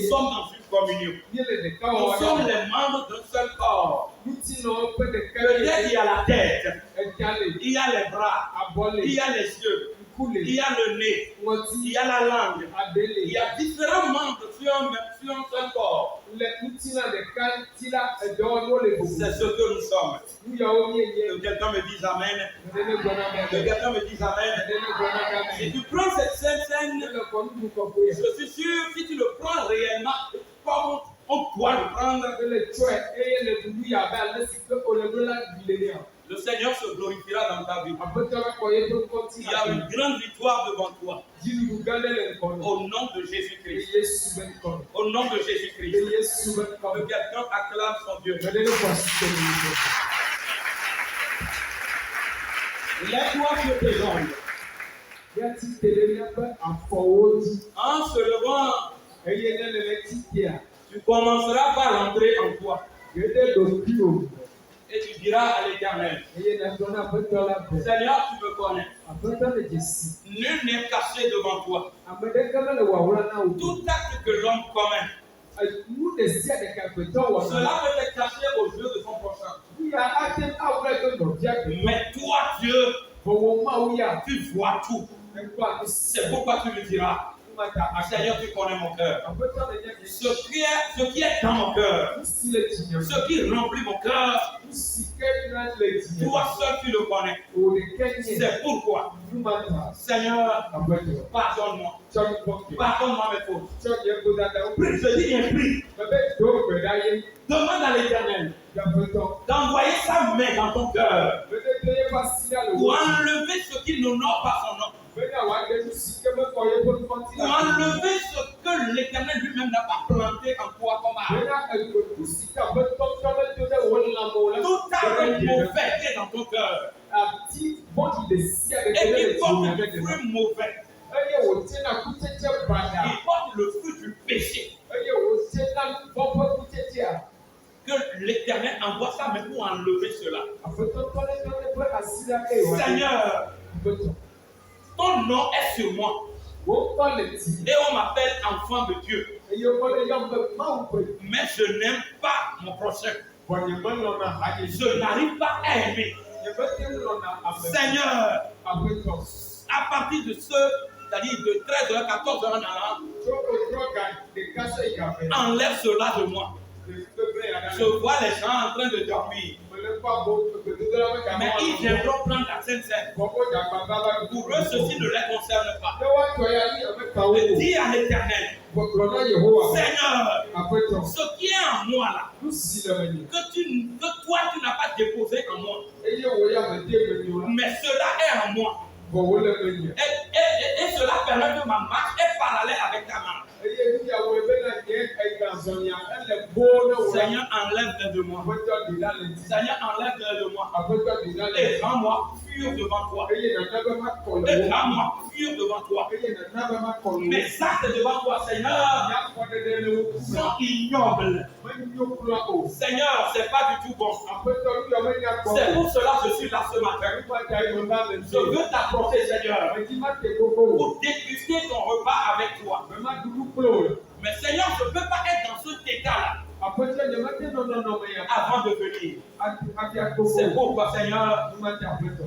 sommes dans une communion. Nous sommes les membres d'un seul corps. Peut-être il y a la tête, il y a les bras, il y a les yeux, il y a le nez, il y a la langue. Il y a différents membres sur un seul corps. C'est ce que nous sommes. Que quelqu'un me dise Amen. Que quelqu'un me dise Amen. Si tu prends cette scène, je suis sûr, si tu le prends réellement, comme on doit le prendre, le Seigneur se glorifiera dans ta vie. Il y a une grande victoire devant toi. Au nom de Jésus-Christ. Au nom de Jésus-Christ. Que quelqu'un acclame son Dieu. Lève-toi sur tes jambes. En se levant, tu commenceras par rentrer en toi. Et tu diras à l'Éternel, Seigneur, tu me connais. Nul n'est caché devant toi. Tout acte que l'homme commet, cela peut être caché aux yeux de son prochain. Mais toi, Dieu, tu vois tout. C'est pourquoi tu me diras, Seigneur, tu connais mon cœur. Ce qui est dans mon cœur, ce qui remplit mon cœur, toi seul tu le connais. C'est pourquoi, Seigneur, pardonne-moi. Pardonne-moi mes fautes. Je dis bien, prie. Demande à l'Éternel d'envoyer sa main dans ton cœur pour enlever ce qui n'honore pas son nom. Pour enlever ce que l'Éternel lui-même n'a pas planté en toi comme arbre. Tout arbre mauvais qui est dans ton cœur et qui porte des fruits mauvais. Il porte le fruit du péché. Que l'Éternel envoie sa main pour enlever cela. Seigneur, ton nom est sur moi. Et on m'appelle enfant de Dieu. Mais je n'aime pas mon prochain. Je n'arrive pas à aimer. Seigneur, à partir de c'est-à-dire de 13h, 14h en allant, enlève cela de moi. Je vois les gens en train de dormir. Mais ils viendront prendre la Sainte Seine. Pour eux, ceci ne les concerne pas. Je dis à l'Éternel, Seigneur, ce qui est en moi là, que toi tu n'as pas déposé en moi, mais cela est en moi. Et cela permet que ma marche est parallèle avec ta marche. Seigneur, enlève de moi. Seigneur, enlève de moi. Et rends-moi pur devant toi. Et rends-moi pur devant toi. Mes actes devant toi, Seigneur, sont ignobles. Seigneur, c'est pas du tout bon. C'est pour cela que je suis là ce matin. Je veux t'apporter, Seigneur, pour déguster ton repas avec toi. Mais Seigneur, je ne peux pas être dans cet état-là avant de venir. C'est pourquoi, Seigneur,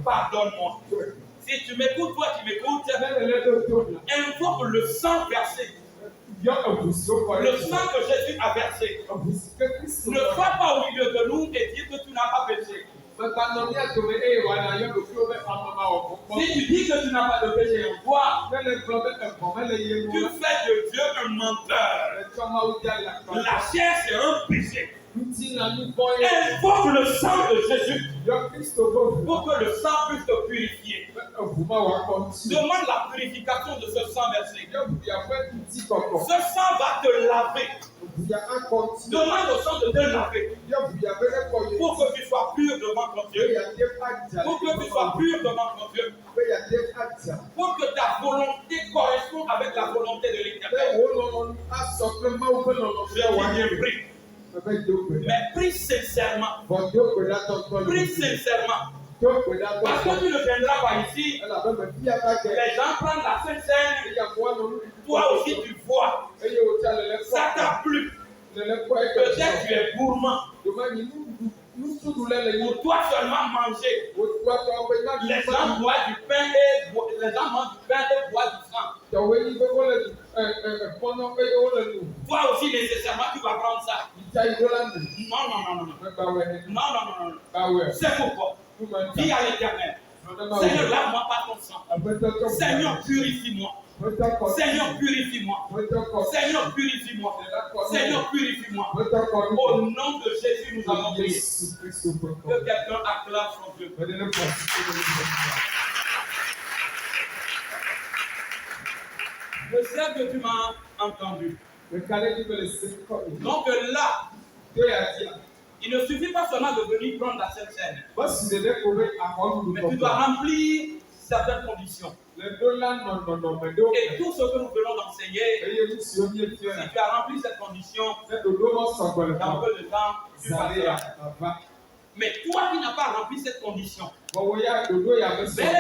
pardonne-moi. Si tu m'écoutes, toi qui m'écoutes, invoque le sang versé. Le sang que Jésus a versé. Ne sois pas au milieu de nous et dis que tu n'as pas péché. Si tu dis que tu n'as pas de péché en toi, tu fais de Dieu un menteur. La chair, c'est un péché. Invoque le sang de Jésus pour que le sang puisse te purifier. Demande la purification de ce sang versé. Ce sang va te laver. Demande au sang de te laver pour que tu sois pur devant ton Dieu. Pour que tu sois pur devant ton Dieu. Pour que ta volonté corresponde avec la volonté de l'Éternel. Je t'ai prie. Mais prie sincèrement. Prie sincèrement. Parce que tu ne viendras pas ici. Les gens prennent la Sainte Seine. Toi aussi tu vois. Ça t'a plu. Peut-être tu es gourmand. Pour toi seulement manger. Les gens boivent du pain et les gens mangent du pain et boivent du sang. Toi aussi nécessairement tu vas prendre ça. Non. C'est pourquoi. Dis à l'Éternel. Seigneur, lave-moi par ton sang. Seigneur, purifie-moi. Seigneur, purifie-moi. Seigneur, purifie-moi. Seigneur, purifie-moi. Au nom de Jésus, nous avons prié. Que quelqu'un acclame son Dieu. Je sais que tu m'as entendu. Donc là, il ne suffit pas seulement de venir prendre la Sainte Seine. Mais tu dois remplir certaines conditions. Et tout ce que nous venons d'enseigner, si tu as rempli cette condition, dans peu de temps, tu passeras. Mais toi qui n'as pas rempli cette condition, bel et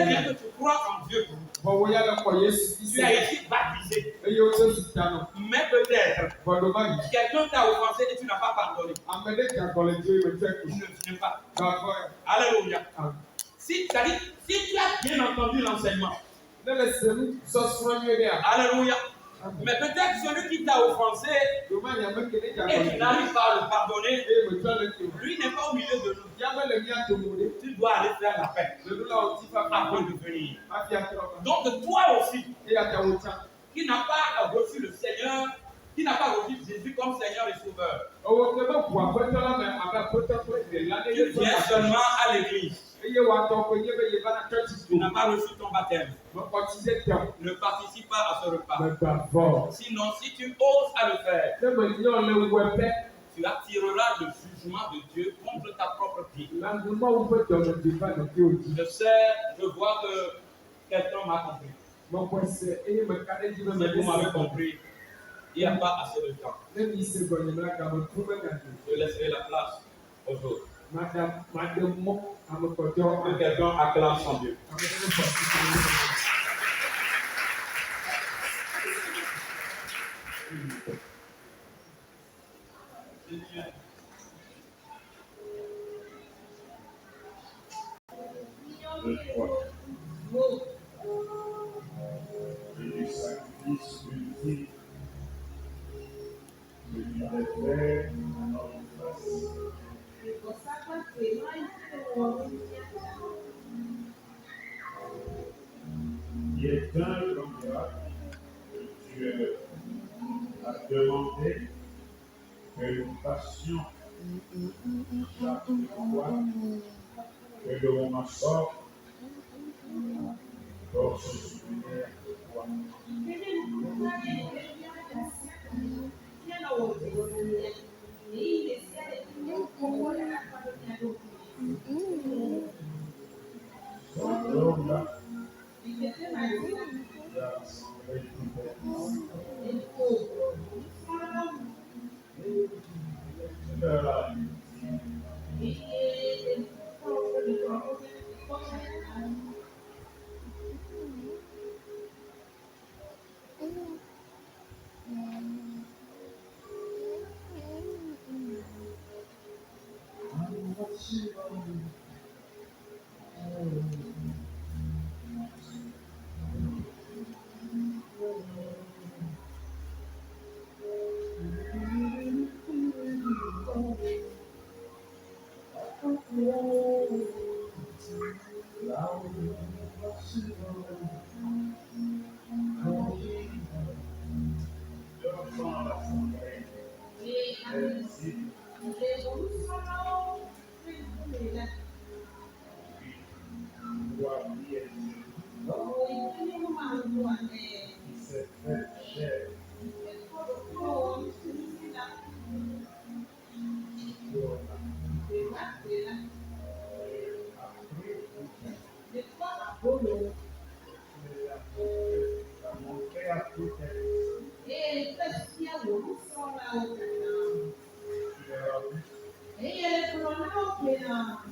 bien que tu crois en Dieu, tu as été baptisé. Mais peut-être, quelqu'un t'a offensé et tu n'as pas pardonné. Tu ne pas. Alléluia. Si tu as bien entendu l'enseignement, alléluia. Mais peut-être celui qui t'a offensé et tu n'arrives pas à le pardonner, lui n'est pas au milieu de nous. Tu dois aller faire la paix avant de venir. Donc toi aussi, qui n'a pas reçu le Seigneur, qui n'a pas reçu Jésus comme Seigneur et Sauveur, tu viens seulement à l'église. Tu n'as pas reçu ton baptême. Ne participe pas à ce repas. Sinon, si tu oses à le faire, tu attireras le jugement de Dieu contre ta propre vie. Je sais, je vois que quelqu'un m'a compris. Si vous m'avez compris, il n'y a pas assez de temps. Je laisserai la place aux autres. Que quelqu'un acclame son Dieu. Le sacrifice ultime de l'univers en notre face. Il est un grand miracle que Dieu a demandé que nous fassions chaque fois que le moment sort pour se souvenir de toi. Son nom-là, il a rassemblé Never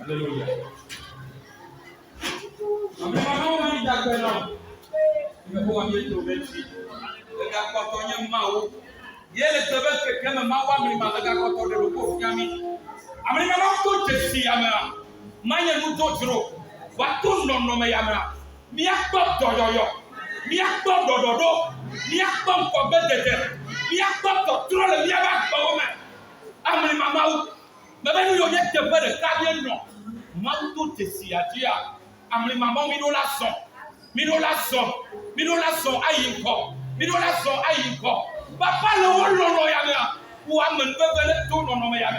Alléluia. Amen. Maman, on dit d'accord. Il me faut un peu de vêtements. Le gars quand on y est maou. Il y a les devants que quelqu'un m'a pas mis le gars quand on est le pauvre yami. Amen. Maman, tout est si amen. Maya nous d'autres. Va tout non mais amen. Mi a pas dodoyo. Mi a pas dododo. Mi a pas pour bête. Mi a pas pour trop le mi a pas pour moi. Amen maman. Mais ben nous y a des bêtes carrière non. Maman tout est si à dire. Amen maman mi la son. Mi la son ayinko. Mi la son ayinko. Papa le wolo ya ou amen bebele tout non ya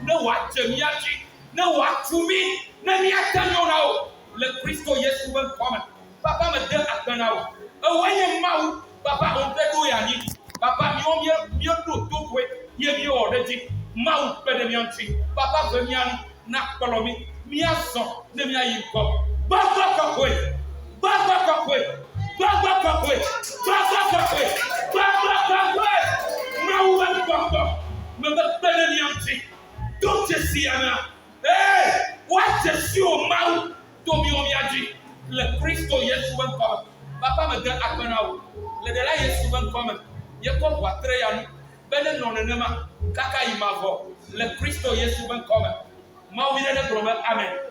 ne wa temiachi ne wa tumi ne mi atanyo na o le Christ Yesu ben comme papa me donne à now. Oh, when you mouth, Papa, on the do yani. Papa, you do quick. You already mouth better than tree. Papa, when you not follow me, me a son, let me a come. Back up quick. Back up quick. Back up quick. Back up quick. Back up quick. Now we're back up. Remember better than tree. Don't you see Anna? Hey, what is your mouth? Tomi omiaji. Le Christo Yesu ben come. Papa me den akpena. Le de la Yesu ben come. Ye ko watre ya ni. Bene no nema kaka imavo. Le Christo Yesu ben come. Ma wi de amen.